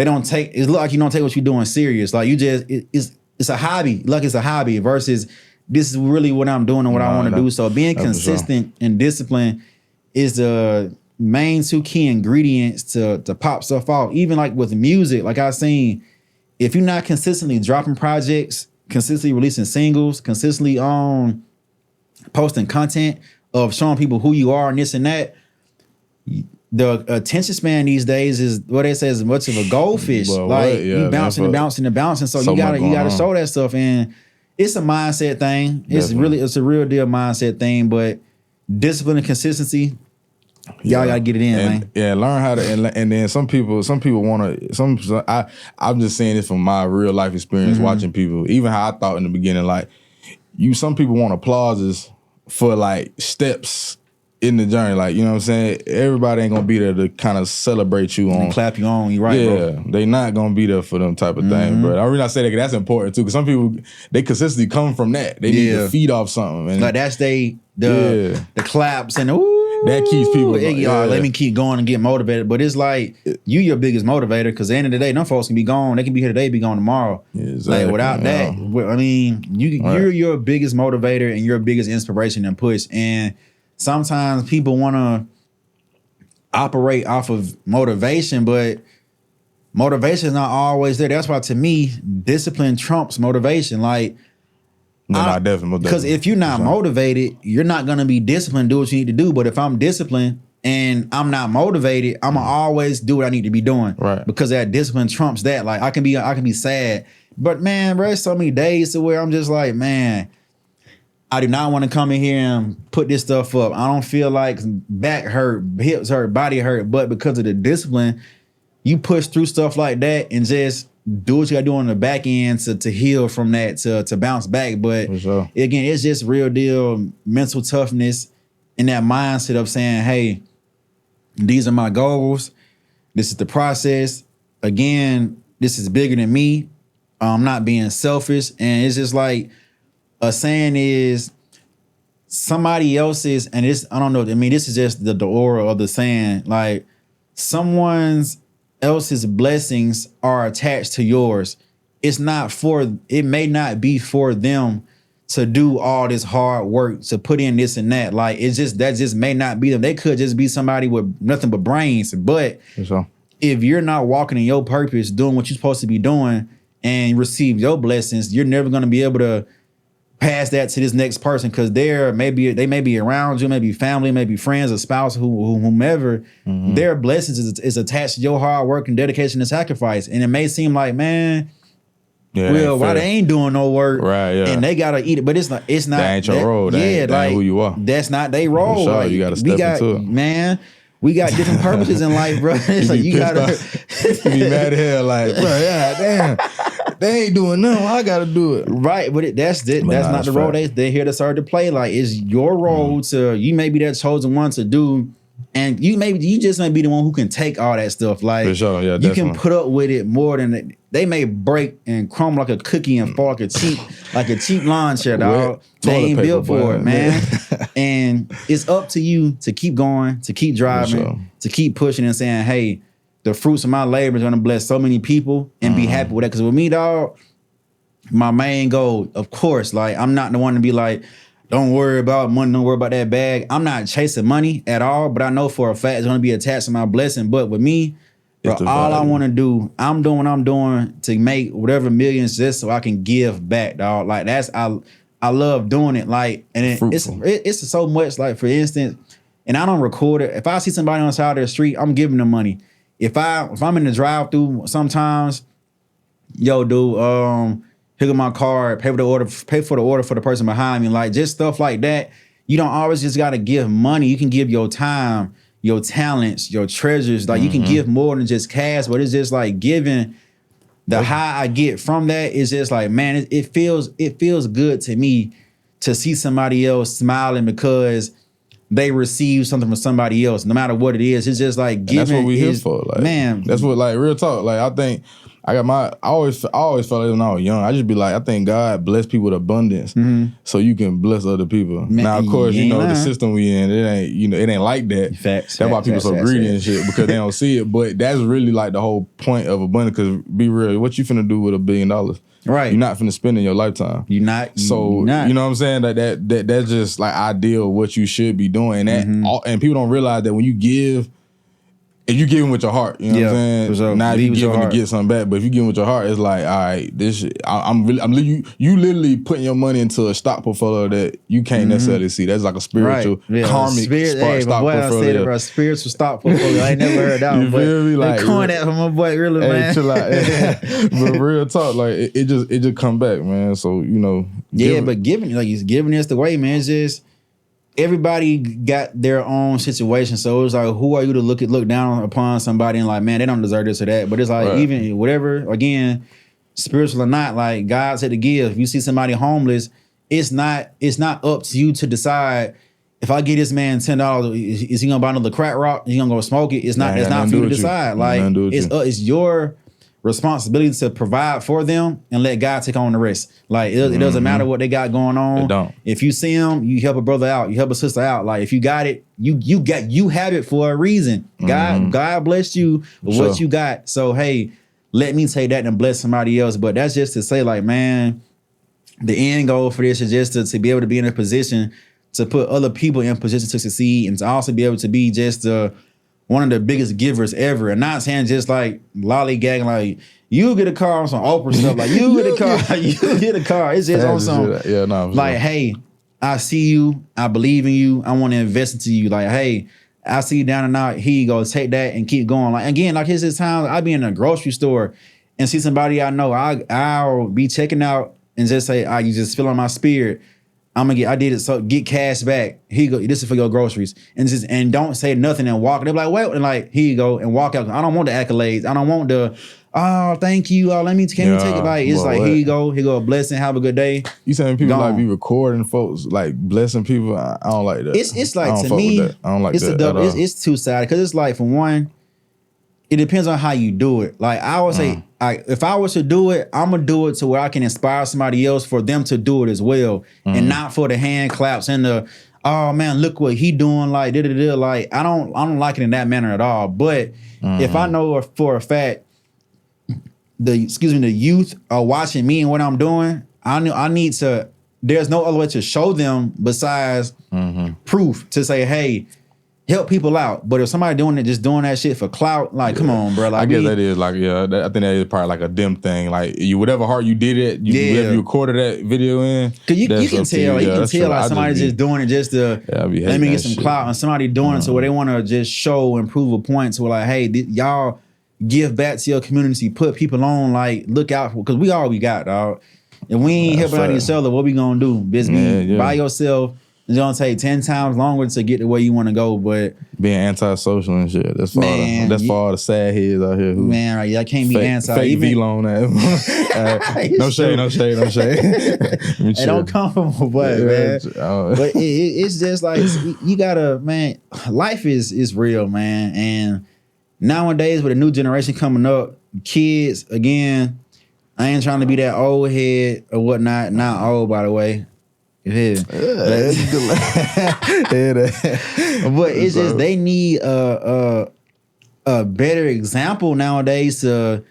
don't take. It's like you don't take what you're doing serious. Like you just it's a hobby. Like it's a hobby versus. This is really what I'm doing and what I want to do. So being consistent and disciplined is the main two key ingredients to pop stuff off. Even like with music, like I seen, if you're not consistently dropping projects, consistently releasing singles, consistently posting content of showing people who you are and this and that, the attention span these days is what they say is much of a goldfish. You bouncing and bouncing and bouncing. So you gotta show that stuff. And it's a mindset thing. It's a real deal mindset thing, but discipline and consistency, y'all gotta get it in, man. Yeah, learn how to, and then some people want to, I'm just saying this from my real life experience watching people, even how I thought in the beginning, like some people want applauses for like steps in the journey, like, you know what I'm saying? Everybody ain't gonna be there to kind of celebrate you on. And clap you on, you right, bro. They not gonna be there for them type of thing, bro. I really not say that that's important too, because some people, they consistently come from that. They need to feed off something. And like that's the claps and ooh. that keeps people. Let me keep going and get motivated. But it's like you your biggest motivator because at the end of the day, them folks can be gone. They can be here today, be gone tomorrow. Yeah, exactly, like without that, I mean, you're your biggest motivator and your biggest inspiration and push. And sometimes people want to operate off of motivation, but motivation is not always there. That's why to me, discipline trumps motivation. Like, definitely. Because if you're not motivated, you're not gonna be disciplined, do what you need to do. But if I'm disciplined and I'm not motivated, I'm gonna always do what I need to be doing. Right. Because that discipline trumps that. Like I can be sad. But man, bro, there's so many days to where I'm just like, man, I do not want to come in here and put this stuff up. I don't feel like back hurt, hips hurt, body hurt. But because of the discipline, you push through stuff like that and just do what you gotta do on the back end to heal from that, to bounce back. But again, it's just real deal mental toughness and that mindset of saying, hey, these are my goals. This is the process. Again, this is bigger than me. I'm not being selfish. And it's just like a saying is somebody else's, and this, I don't know, I mean, this is just the aura of the saying, like someone's else's blessings are attached to yours. It may not be for them to do all this hard work, to put in this and that. Like that just may not be them. They could just be somebody with nothing but brains. But if you're not walking in your purpose, doing what you're supposed to be doing and receive your blessings, you're never going to be able to pass that to this next person because they may be around you, maybe family, maybe friends, a spouse, whomever. Their blessings is attached to your hard work and dedication and sacrifice. And it may seem like, man, why they ain't doing no work, right? Yeah, and they gotta eat it, but it's not. That ain't your role. That ain't who you are. That's not their role. Sure, like, you gotta step into it, man. We got different purposes in life, bro. It's like you gotta be mad at hell, like, bro, yeah, damn. They ain't doing nothing. I gotta do it. Right, but that's not the role they're here to start to play. Like, it's your role you may be that chosen one to do, and you just may be the one who can take all that stuff. Like, for sure, yeah, you definitely. can put up with it more than they may break and crumble like a cookie and fall like a cheap lawn chair, dog. They ain't built for it, man. And it's up to you to keep going, to keep driving, to keep pushing and saying, hey, the fruits of my labor is going to bless so many people and be happy with that. Because with me, dog, my main goal, of course, like I'm not the one to be like, don't worry about money, don't worry about that bag. I'm not chasing money at all, but I know for a fact it's going to be attached to my blessing. But with me, bro, all I want to do, I'm doing what I'm doing to make whatever millions just so I can give back, dog. Like I love doing it. Like, and it's so much. Like, for instance, and I don't record it. If I see somebody on the side of the street, I'm giving them money. If I'm in the drive-through, sometimes, yo, dude, pick up my card, pay for the order for the person behind me. Like, just stuff like that. You don't always just gotta give money. You can give your time, your talents, your treasures. Like, you can give more than just cash, but it's just like giving. The high I get from that is just like, man, it feels good to me to see somebody else smiling because they receive something from somebody else, no matter what it is. It's just like giving. And that's what we here for, like, man. That's what, like, real talk. Like, I think I always felt like when I was young, I just be like, I think God bless people with abundance, so you can bless other people. Man, now, of course, the system we in, it ain't like that. That's why people so greedy and shit, because they don't see it. But that's really like the whole point of abundance. Because be real, what you finna do with $1 billion? Right, you're not finna spend in your lifetime. You're not. So you know what I'm saying? That's just like ideal what you should be doing. And and people don't realize that when you give. If you give them with your heart, you know what I'm saying? Sure. Now you give them to get something back, but if you give them with your heart, it's like, all right, you literally putting your money into a stock portfolio that you can't necessarily see. That's like a spiritual, karmic stock portfolio. Bro, spiritual stock portfolio. I ain't never heard that one. You feel me? Like, coin that from my boy, really, man. Chill out. But real talk, like it just come back, man. So but giving is the way, man. It's just. Everybody got their own situation, so it's like, who are you to look down upon somebody and like, man, they don't deserve this or that? But it's like, even whatever, again, spiritual or not, like God said to give. If you see somebody homeless, it's not up to you to decide. If I give this man $10, is he gonna buy another crack rock? Is he gonna go smoke it? It's not. That's not for you to decide. Like, it's your responsibility to provide for them and let God take on the rest. Like it doesn't matter what they got going on. It don't. If you see them, you help a brother out, you help a sister out. Like if you got it, you have it for a reason. God blessed you with what you got. So hey, let me take that and bless somebody else. But that's just to say, like, man, the end goal for this is just to be able to be in a position to put other people in position to succeed, and to also be able to be just one of the biggest givers ever. And not saying just like lollygagging, like you get a car on some Oprah stuff, like you get a car, you get a car. It's just on some like, hey, I see you, I believe in you, I want to invest into you. Like, hey, I see you down and out, here you go, take that and keep going. Like again, like here's times I be in a grocery store and see somebody I know, I'll be checking out and just say, you just feel on my spirit. I did it, so get cash back. Here you go, this is for your groceries. And don't say nothing and walk. They're like, wait, and like, here you go, and walk out. I don't want the accolades. I don't want the, thank you. Can you take it? Like, it's like, here you go, a blessing, have a good day. You saying people like be recording folks, like blessing people? I don't like that. It's like, to me, I don't like that. It's two-sided, because it's like, for one, it depends on how you do it. Like I would say, if I was to do it, I'm gonna do it to where I can inspire somebody else for them to do it as well, and not for the hand claps and the, oh man, look what he doing, like da-da-da. Like I don't like it in that manner at all. But if I know for a fact the youth are watching me and what I'm doing, I need to. There's no other way to show them besides proof to say, hey, help people out. But if somebody doing that shit for clout, like, come on, bro. Like, I guess that is like, I think that is probably like a dim thing. Like, whatever heart you did it, whatever you recorded that video in. Cause you can tell, like somebody's just doing it just to let me get some clout, and somebody doing it to where they want to just show and prove a point to where like, hey, y'all give back to your community, put people on, like, look out for, because we all we got, dog. If we ain't helping out each other, what we gonna do? Just be by yourself. It's gonna take 10 times longer to get to where you want to go. But being antisocial and shit, that's for all the sad heads out here. Who I can't be anti. Fake V-loan ass. No shade. It don't come from my butt, man. But it's just like, you gotta, man. Life is real, man. And nowadays with a new generation coming up, kids, again, I ain't trying to be that old head or whatnot. Not old, by the way. Yeah. But it's just they need a better example nowadays to,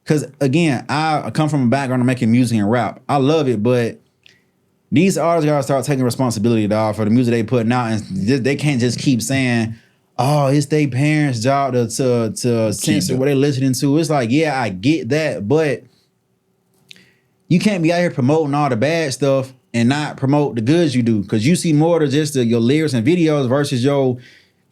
because again, I come from a background of making music and rap. I love it, but these artists gotta start taking responsibility, dog, for the music they putting out, and they can't just keep saying, oh, it's their parents' job to censor what they're listening to. It's like, yeah, I get that, but you can't be out here promoting all the bad stuff and not promote the goods you do, because you see more than just your lyrics and videos versus your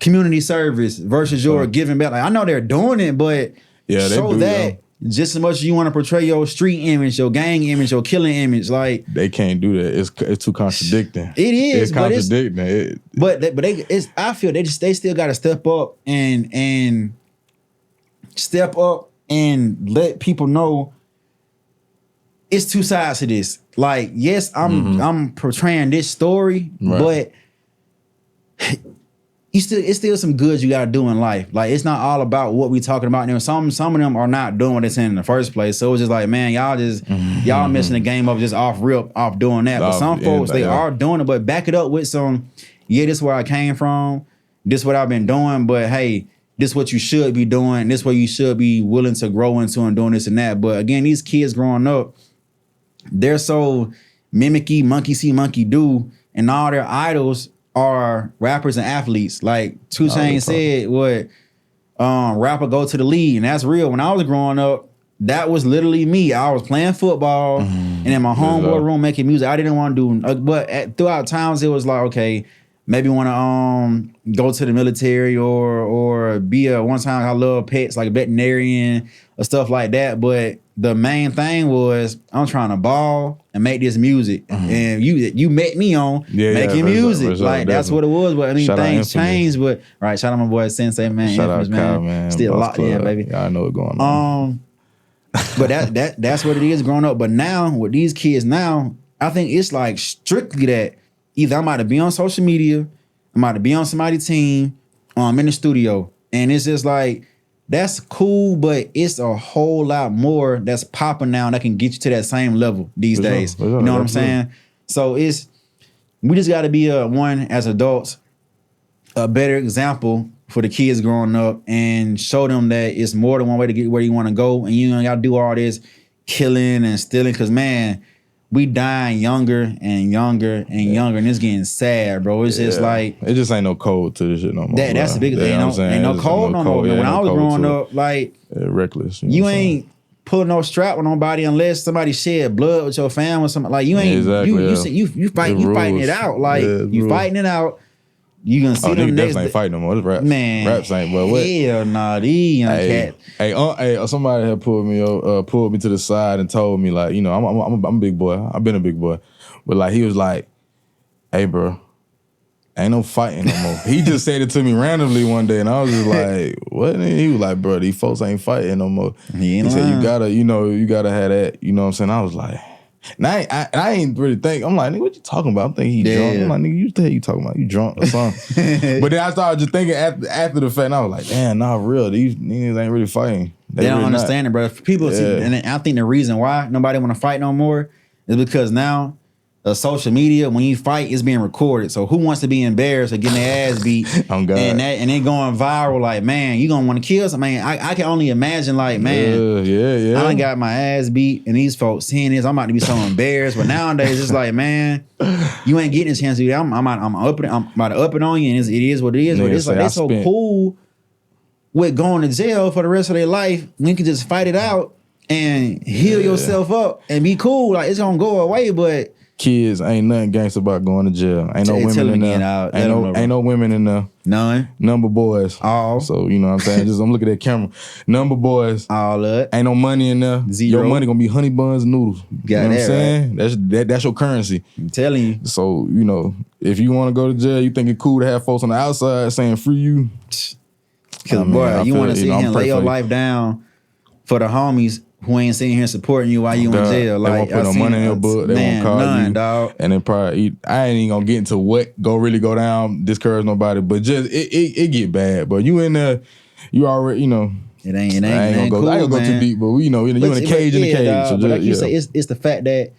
community service versus your giving back. Like, I know they're doing it, but show that just as much as you want to portray your street image, your gang image, your killing image. Like, they can't do that. It's too contradicting. It is. It's contradicting. I feel they still got to step up and let people know it's two sides to this. Like, yes, I'm portraying this story, but it's still some good you gotta do in life. Like, it's not all about what we talking about. And some of them are not doing what they're saying in the first place. So it's just like, man, y'all missing the game of just off doing that. But some folks, they are doing it, but back it up with some, this is where I came from, this is what I've been doing, but hey, this is what you should be doing, this is what you should be willing to grow into and doing this and that. But again, these kids growing up, they're so mimicky, monkey see, monkey do, and all their idols are rappers and athletes. Like 2 Chainz said, rapper go to the league, and that's real. When I was growing up, that was literally me. I was playing football and in my homeboy room making music. I didn't want to do, but throughout times it was like, okay, maybe want to go to the military or be one time I love pets, like a veterinarian or stuff like that. But the main thing was I'm trying to ball and make this music. And you met me on making music. Like, that's what it was. But I mean, things changed. But shout out my boy Sensei, man. Shout out Kyle, man. Still locked in, baby. Yeah, I know what's going on. But that's what it is growing up. But now with these kids now, I think it's like strictly that either I'm about to be on social media, I'm about to be on somebody's team, or I'm in the studio. And it's just like, that's cool, but it's a whole lot more that's popping now that can get you to that same level these days. For sure, you know what I'm saying? So we just got to be one as adults, a better example for the kids growing up and show them that it's more than one way to get where you want to go, and you don't got to do all this killing and stealing, because man, we dying younger and younger and younger, and it's getting sad, bro. It's just like it just ain't no code to this shit no more. That's the biggest thing. Ain't no code no more. When I was growing up, like reckless, you ain't pulling no strap with nobody unless somebody shed blood with your family or something. Like you ain't you fighting it out. Like you fighting it out. You gonna see them next ain't fighting no more. This raps. Man, raps ain't. But what? Hell nah, these young cat. Hey, somebody had pulled me to the side and told me, like, you know, I'm a big boy. I've been a big boy, but like he was like, "Hey, bro, ain't no fighting no more." He just said it to me randomly one day, and I was just like, "What?" And he was like, "Bro, these folks ain't fighting no more." He said, "You gotta have that." You know what I'm saying? I was like. And I ain't really think. I'm like, nigga, what you talking about? I'm thinking he drunk. I'm like, nigga, you the hell you talking about? You drunk or something? But then I started just thinking after the fact, and I was like, damn, not real. These niggas ain't really fighting. They don't really understand it, bro. People see, and I think the reason why nobody want to fight no more is because now social media, when you fight, it's being recorded. So who wants to be embarrassed or getting their ass beat and then going viral? Like, man, you gonna want to kill something? Man, I can only imagine. Like, man, I done got my ass beat, and these folks seeing this, I'm about to be so embarrassed. But nowadays, it's like, man, you ain't getting a chance to do that. I'm about to up it on you, and it is what it is. But it's like they're so cool with going to jail for the rest of their life. You can just fight it out and heal yourself up and be cool. Like, it's gonna go away, but. Kids ain't nothing gangster about going to jail. Ain't no women in there. Ain't no women in there. None. Number boys. All. So you know what I'm saying? I'm looking at that camera. Number boys. All of it. Ain't no money in there. Zero. Your money gonna be honey buns and noodles. You know what I'm saying? Right? That's your currency. I'm telling you. So, you know, if you want to go to jail, you think it's cool to have folks on the outside saying free you. Because boy, you want to sit here and lay your life down for the homies who ain't sitting here supporting you while you in jail. They won't put no money in your book. They won't call you. Dog. And then probably, I ain't even gonna get into what really go down, discourage nobody, but just, it get bad. But you in there, you already, you know. It ain't cool, I ain't gonna go too deep, but you know, you're in a cage in the cage. Dog, so but like you say, it's the fact that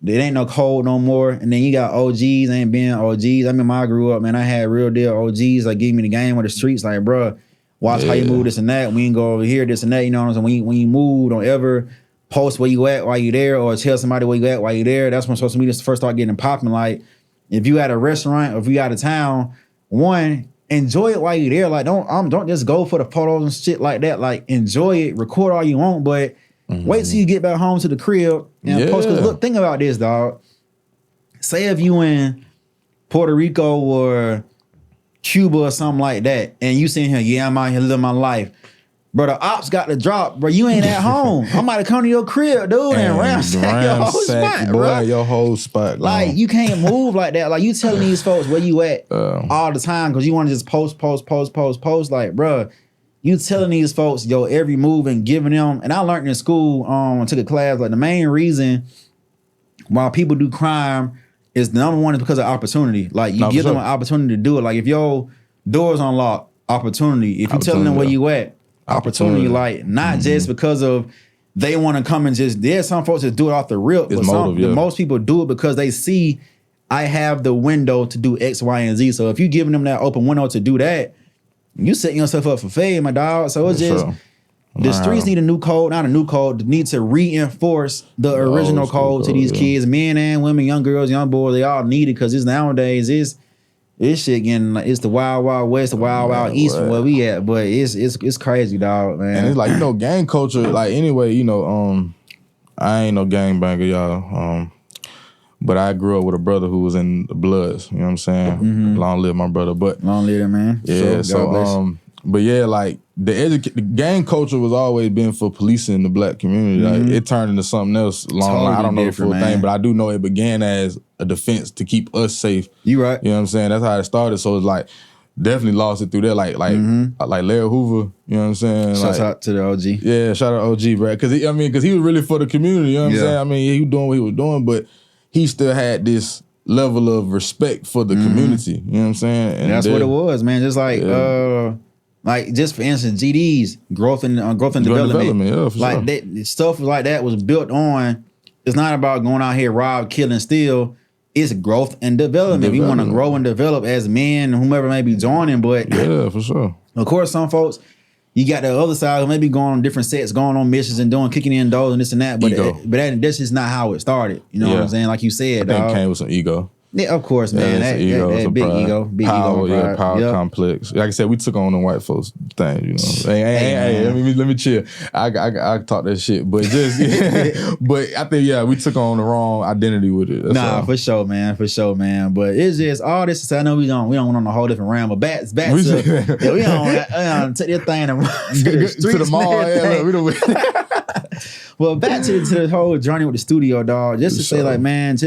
there ain't no code no more. And then you got OGs, ain't being OGs. I remember when I grew up, man, I had real deal OGs, like give me the game of the streets, like, bro, watch how you move this and that. We can go over here, this and that. You know what I'm saying? When you move, don't ever post where you at while you there, or tell somebody where you at while you there. That's when social media first start getting popping. Like, if you at a restaurant or if you out of town, one, enjoy it while you there. Like, don't just go for the photos and shit like that. Like, enjoy it, record all you want, but wait till you get back home to the crib and post. Cause look, think about this, dog. Say if you in Puerto Rico or Cuba or something like that, and you sitting here, I'm out here living my life. Bro, the ops got the drop, bro. You ain't at home. I might have come to your crib, dude, and ransack your whole spot, bro. Your whole spot. Like, you can't move like that. Like, you telling these folks where you at all the time because you want to just post. Like, bro, you telling these folks your every move and giving them. And I learned in school, took a class, like the main reason why people do crime is the number one is because of opportunity. Like, you give them an opportunity to do it. Like, if your door's unlocked, opportunity. If you telling them where you at, opportunity. Like, not just because of they want to come and just, there's some folks that do it off the rip, but most people do it because they see I have the window to do X, Y, and Z. So if you giving them that open window to do that, you setting yourself up for fame, my dog. So it's just the streets need a new code, not a new code. They need to reinforce the original code to these kids, men and women, young girls, young boys. They all need it because it's nowadays this shit getting, it's the wild, wild west, the wild, wild east from where we at. But it's crazy, dog, man. And it's like, you know, gang culture, like, anyway, you know, I ain't no gangbanger, y'all. But I grew up with a brother who was in the Bloods. You know what I'm saying? Long live my brother. But long live him, man. Yeah. So but yeah, like the gang culture was always been for policing the black community. Like, it turned into something else. I don't know the full thing, but I do know it began as a defense to keep us safe. You right. You know what I'm saying? That's how it started. So it's like definitely lost it through there. Like Larry Hoover. You know what I'm saying? Shout out to the OG. Yeah, shout out OG, bro. Because he was really for the community. You know what I'm saying? I mean, he was doing what he was doing, but he still had this level of respect for the community. You know what I'm saying? And that's what it was, man. Just like Like just for instance, GDs, growth and development. Yeah, for like sure. that stuff like that was built on. It's not about going out here, rob, kill, and steal. It's growth and development. We want to grow and develop as men, whomever may be joining. But yeah, for sure. Of course, some folks, you got the other side who may be going on different sets, going on missions and kicking in doors and this and that. But that's just not how it started. You know what I'm saying? Like you said, I think it came with some ego. Yeah, of course, man. That big ego, power complex. Like I said, we took on the white folks thing. You know, hey, let me chill. I talk that shit, but just but I think we took on the wrong identity with it. That's for sure, man. But it's just all this. I know we don't went on a whole different round, but back to we don't take this thing to the mall. Well, back to the whole journey with the studio, dog. Just to say, like, man,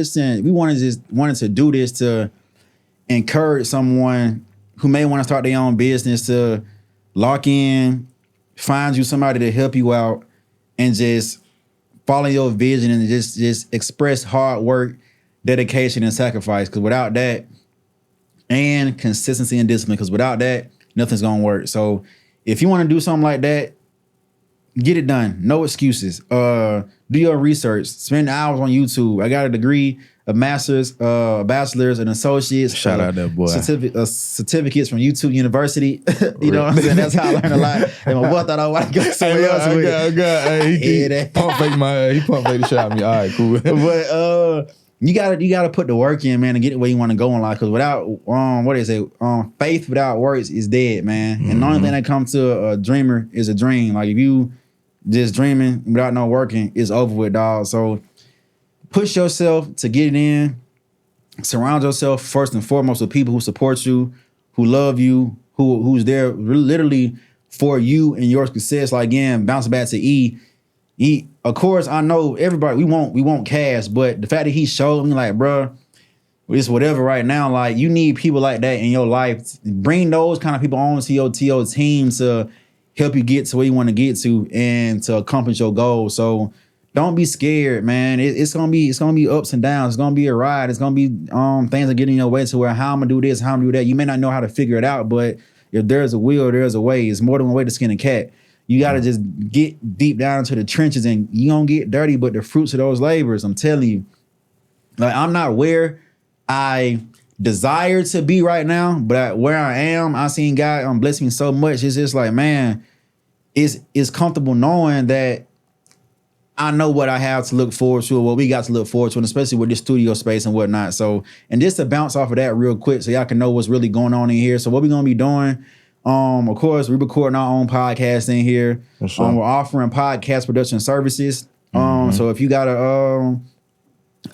we wanted to do this to encourage someone who may want to start their own business to lock in, find you somebody to help you out, and just follow your vision and just express hard work, dedication, and sacrifice. Because without that, and consistency and discipline, because without that, nothing's gonna work. So if you want to do something like that, get it done. No excuses. Do your research. Spend hours on YouTube. I got a degree, a master's, a bachelor's, and associate's. Shout out that boy. Certificates from YouTube University. You know what I'm saying? That's how I learned a lot. And my boy thought I wanted to go somewhere else with it. He pump fake the shot at me. All right, cool. But you gotta put the work in, man, and get it where you want to go in life. Because without faith without works is dead, man. And the only thing that comes to a dreamer is a dream. Like if you just dreaming without no working, it's over with, dog. So push yourself to get it in. Surround yourself first and foremost with people who support you, who love you, who's there literally for you and your success. Like again, bounce back to E. Of course, I know everybody. We won't cash, but the fact that he showed me, like, bro, it's whatever right now. Like you need people like that in your life. Bring those kind of people on to your team to help you get to where you want to get to and to accomplish your goals. So don't be scared, man. It's gonna be ups and downs. It's gonna be a ride. It's gonna be things that get in your way to where how I'm gonna do this, how I'm gonna do that. You may not know how to figure it out, but if there's a will, there's a way. It's more than one way to skin a cat. You gotta just get deep down into the trenches and you gonna get dirty, but the fruits of those labors, I'm telling you. Like I'm not where I desire to be right now, but where I am, I seen God bless me so much. It's just like, man, it's comfortable knowing that I know what I have to look forward to, or what we got to look forward to, and especially with this studio space and whatnot. So, and just to bounce off of that real quick so y'all can know what's really going on in here. So what we're gonna be doing, of course, we're recording our own podcast in here. Sure. We're offering podcast production services. So if you got a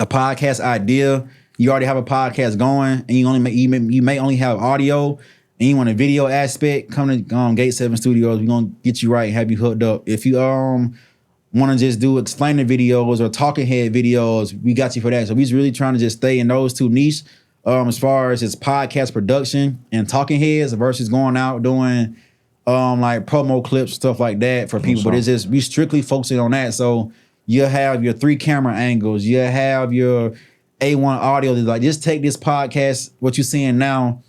podcast idea, you already have a podcast going, and you may only have audio, and you want a video aspect, come to Gate 7 Studios. We're gonna get you right and have you hooked up. If you want to just do explaining videos or talking head videos, we got you for that. So we're really trying to just stay in those two niches as far as it's podcast production and talking heads versus going out doing like promo clips, stuff like that for people. But it's just we strictly focusing on that. So you'll have your 3 camera angles, you'll have your A1 audio. Like just take this podcast, what you're seeing now,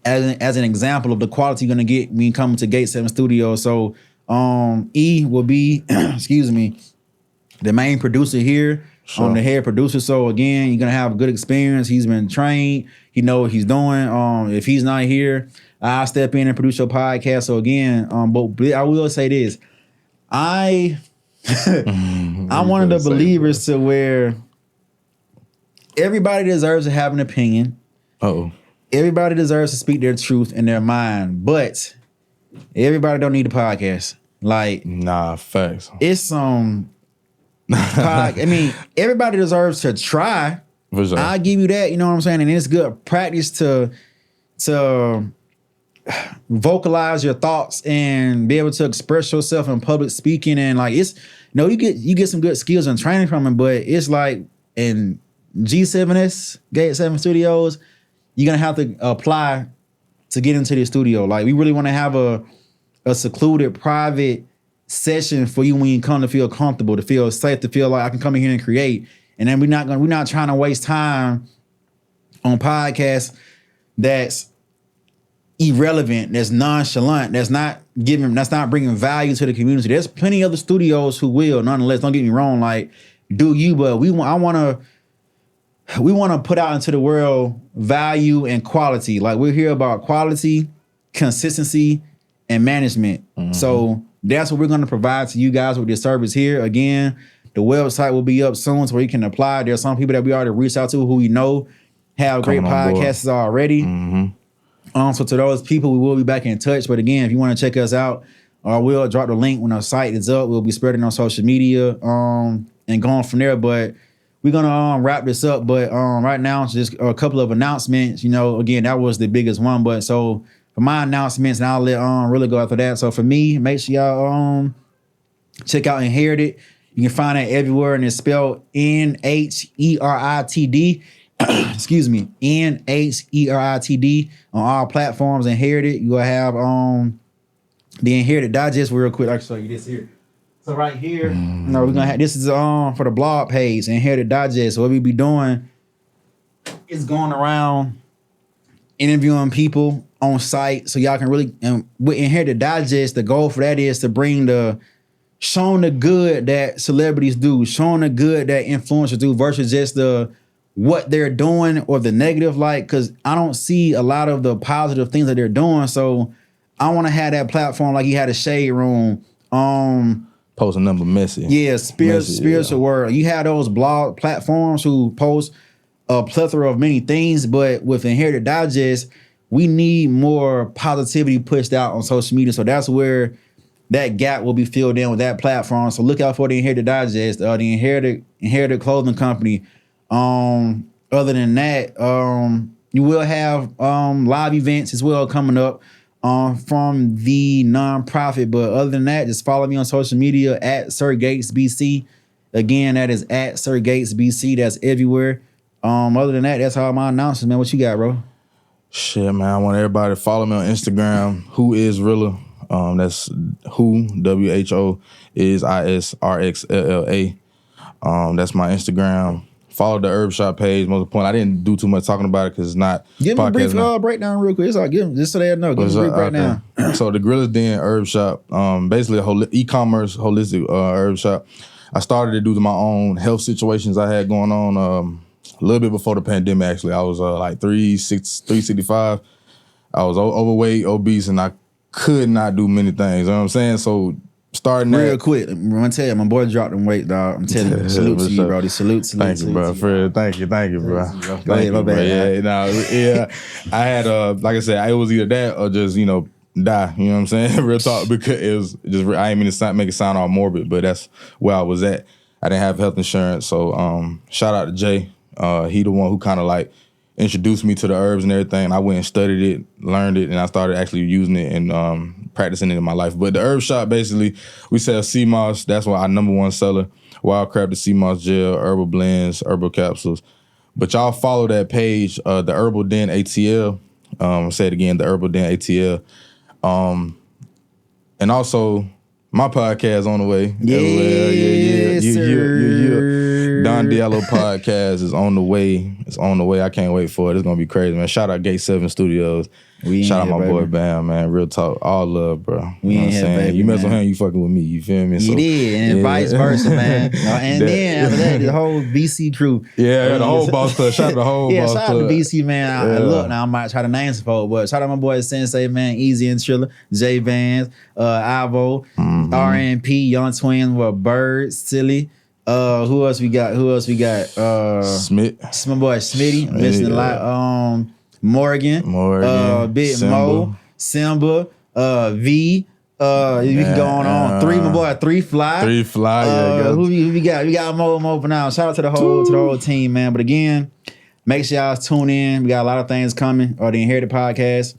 as an example of the quality you're gonna get when you come to Gate 7 Studios. So E will be, excuse me, the main producer here, the head producer. So again, you're gonna have a good experience. He's been trained. He know what he's doing. If he's not here, I'll step in and produce your podcast. So again, but I will say this: I'm one of the believers to where everybody deserves to have an opinion. Everybody deserves to speak their truth in their mind, but everybody don't need a podcast. Like, nah, facts. It's I mean, everybody deserves to try. Sure. I give you that. You know what I'm saying? And it's good practice to vocalize your thoughts and be able to express yourself in public speaking. And like, it's you get some good skills and training from it. But it's like in G7S Gate 7 Studios, you're gonna have to apply to get into the studio. Like, we really want to have a secluded, private session for you when you come to feel comfortable, to feel safe, to feel like I can come in here and create. And then we're not trying to waste time on podcasts that's irrelevant, that's nonchalant, that's not bringing value to the community. There's plenty of other studios who will, nonetheless. Don't get me wrong, like, do you? But we want to put out into the world value and quality. Like, we're here about quality, consistency, and management. So that's what we're going to provide to you guys with this service here. Again, the website will be up soon so you can apply. There's some people that we already reached out to who we know have great podcasts already. So to those people, we will be back in touch. But again, if you want to check us out, we'll drop the link when our site is up. We'll be spreading on social media and going from there. But we're gonna wrap this up. But right now, it's just a couple of announcements. Again, that was the biggest one. But so for my announcements, and I'll let really go after that. So for me, make sure y'all check out Inherited. You can find it everywhere, and it's spelled NHERITD. Excuse me, NHERITD on all platforms. Inherited. You will have the Inherited Digest real quick. I can show you this here. So right here, we're gonna have this is for the blog page, Inherited Digest. So what we be doing is going around interviewing people on site, so y'all can really, and with Inherited Digest, the goal for that is to bring showing the good that celebrities do, showing the good that influencers do versus just what they're doing or the negative, like, because I don't see a lot of the positive things that they're doing. So I want to have that platform like you had a Shade Room. Post a number messy. Yeah, spiritual word. You have those blog platforms who post a plethora of many things, but with Inherited Digest, we need more positivity pushed out on social media. So that's where that gap will be filled in with that platform. So look out for the Inherited Digest, the Inherited Clothing Company. Other than that, you will have live events as well coming up from the nonprofit. But other than that, just follow me on social media at Sir Gates BC. Again, that is at Sir Gates BC. That's everywhere. Other than that, that's all my announcements, man. What you got, bro? Shit, man. I want everybody to follow me on Instagram. Who is Rilla? That's who, WHO, is ISRXLLA. That's my Instagram. Follow the Herb Shop page. Most important, I didn't do too much talking about it because it's not. Give me a brief breakdown real quick. It's all, just so they know. Give me a brief breakdown. So the Gorilla's Den Herb Shop, basically a e-commerce holistic herb shop. I started to do my own health situations I had going on a little bit before the pandemic. Actually, I was like 365. I was overweight, obese, and I could not do many things. You know what I'm saying? So starting real quick, I'm gonna tell you, my boy dropped them weight, dog. I'm telling you, salute to you, brody. Salute. Thank you, bro. Fred, thank you, bro. Go ahead, my bad. Yeah. I had like I said, it was either that or just die. You know what I'm saying? Real talk, because it was just I didn't mean to make it sound all morbid, but that's where I was at. I didn't have health insurance, so shout out to Jay. He the one who kind of like introduced me to the herbs and everything. I went and studied it, learned it, and I started actually using it and practicing it in my life. But the herb shop, basically, we sell sea moss. That's why our number one seller. Wild-crafted sea moss gel, herbal blends, herbal capsules. But y'all follow that page, the Herbal Den ATL. I'll say it again, the Herbal Den ATL. And also, my podcast on the way. Yes, sir. Don Diallo podcast is on the way. It's on the way. I can't wait for it. It's gonna be crazy, man. Shout out Gate 7 Studios. Shout out my boy Bam, man. Real talk, all love, bro. You know what I'm saying? Baby, you mess with him, you fucking with me. You feel me? You did, and vice versa, man. And then after that, the whole BC crew. Yeah, the whole boss club. Shout out the whole boss club. Shout out to BC, man. Look, now I might try to name some folks, but shout out my boy Sensei, man. Easy and Triller, J Vans, Ivo, RNP, Young Twins, Bird, Silly. Who else we got? Smith. My boy Smitty. Missing a lot. Morgan, Big Simba. Mo, Simba, V. You can go on. My boy, 3 Fly. 3 Fly. Who we got? We got Mo for now. Shout out to the whole team, man. But again, make sure y'all tune in. We got a lot of things coming. The Inherited Podcast,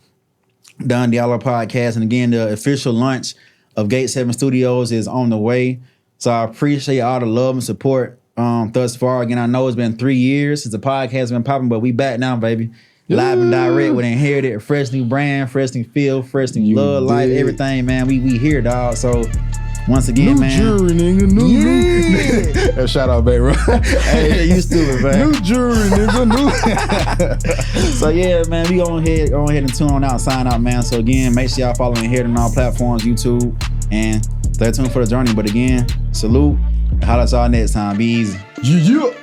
Don Diallo Podcast, and again, the official launch of Gate 7 Studios is on the way. So I appreciate all the love and support thus far. Again, I know it's been 3 years since the podcast has been popping, but we back now, baby. Live and direct with Inherited, a fresh new brand, fresh new feel, fresh new love, life, everything, man. We here, dog. So Once again, new man. Jury, nigga. New. Shout out, baby. Hey, you stupid, man. New jury, nigga. New. So yeah, man, we go ahead and tune on out, sign out, man. So again, make sure y'all follow me here on all platforms, YouTube, and stay tuned for the journey. But again, salute. Holla at y'all next time. Be easy. Yeah.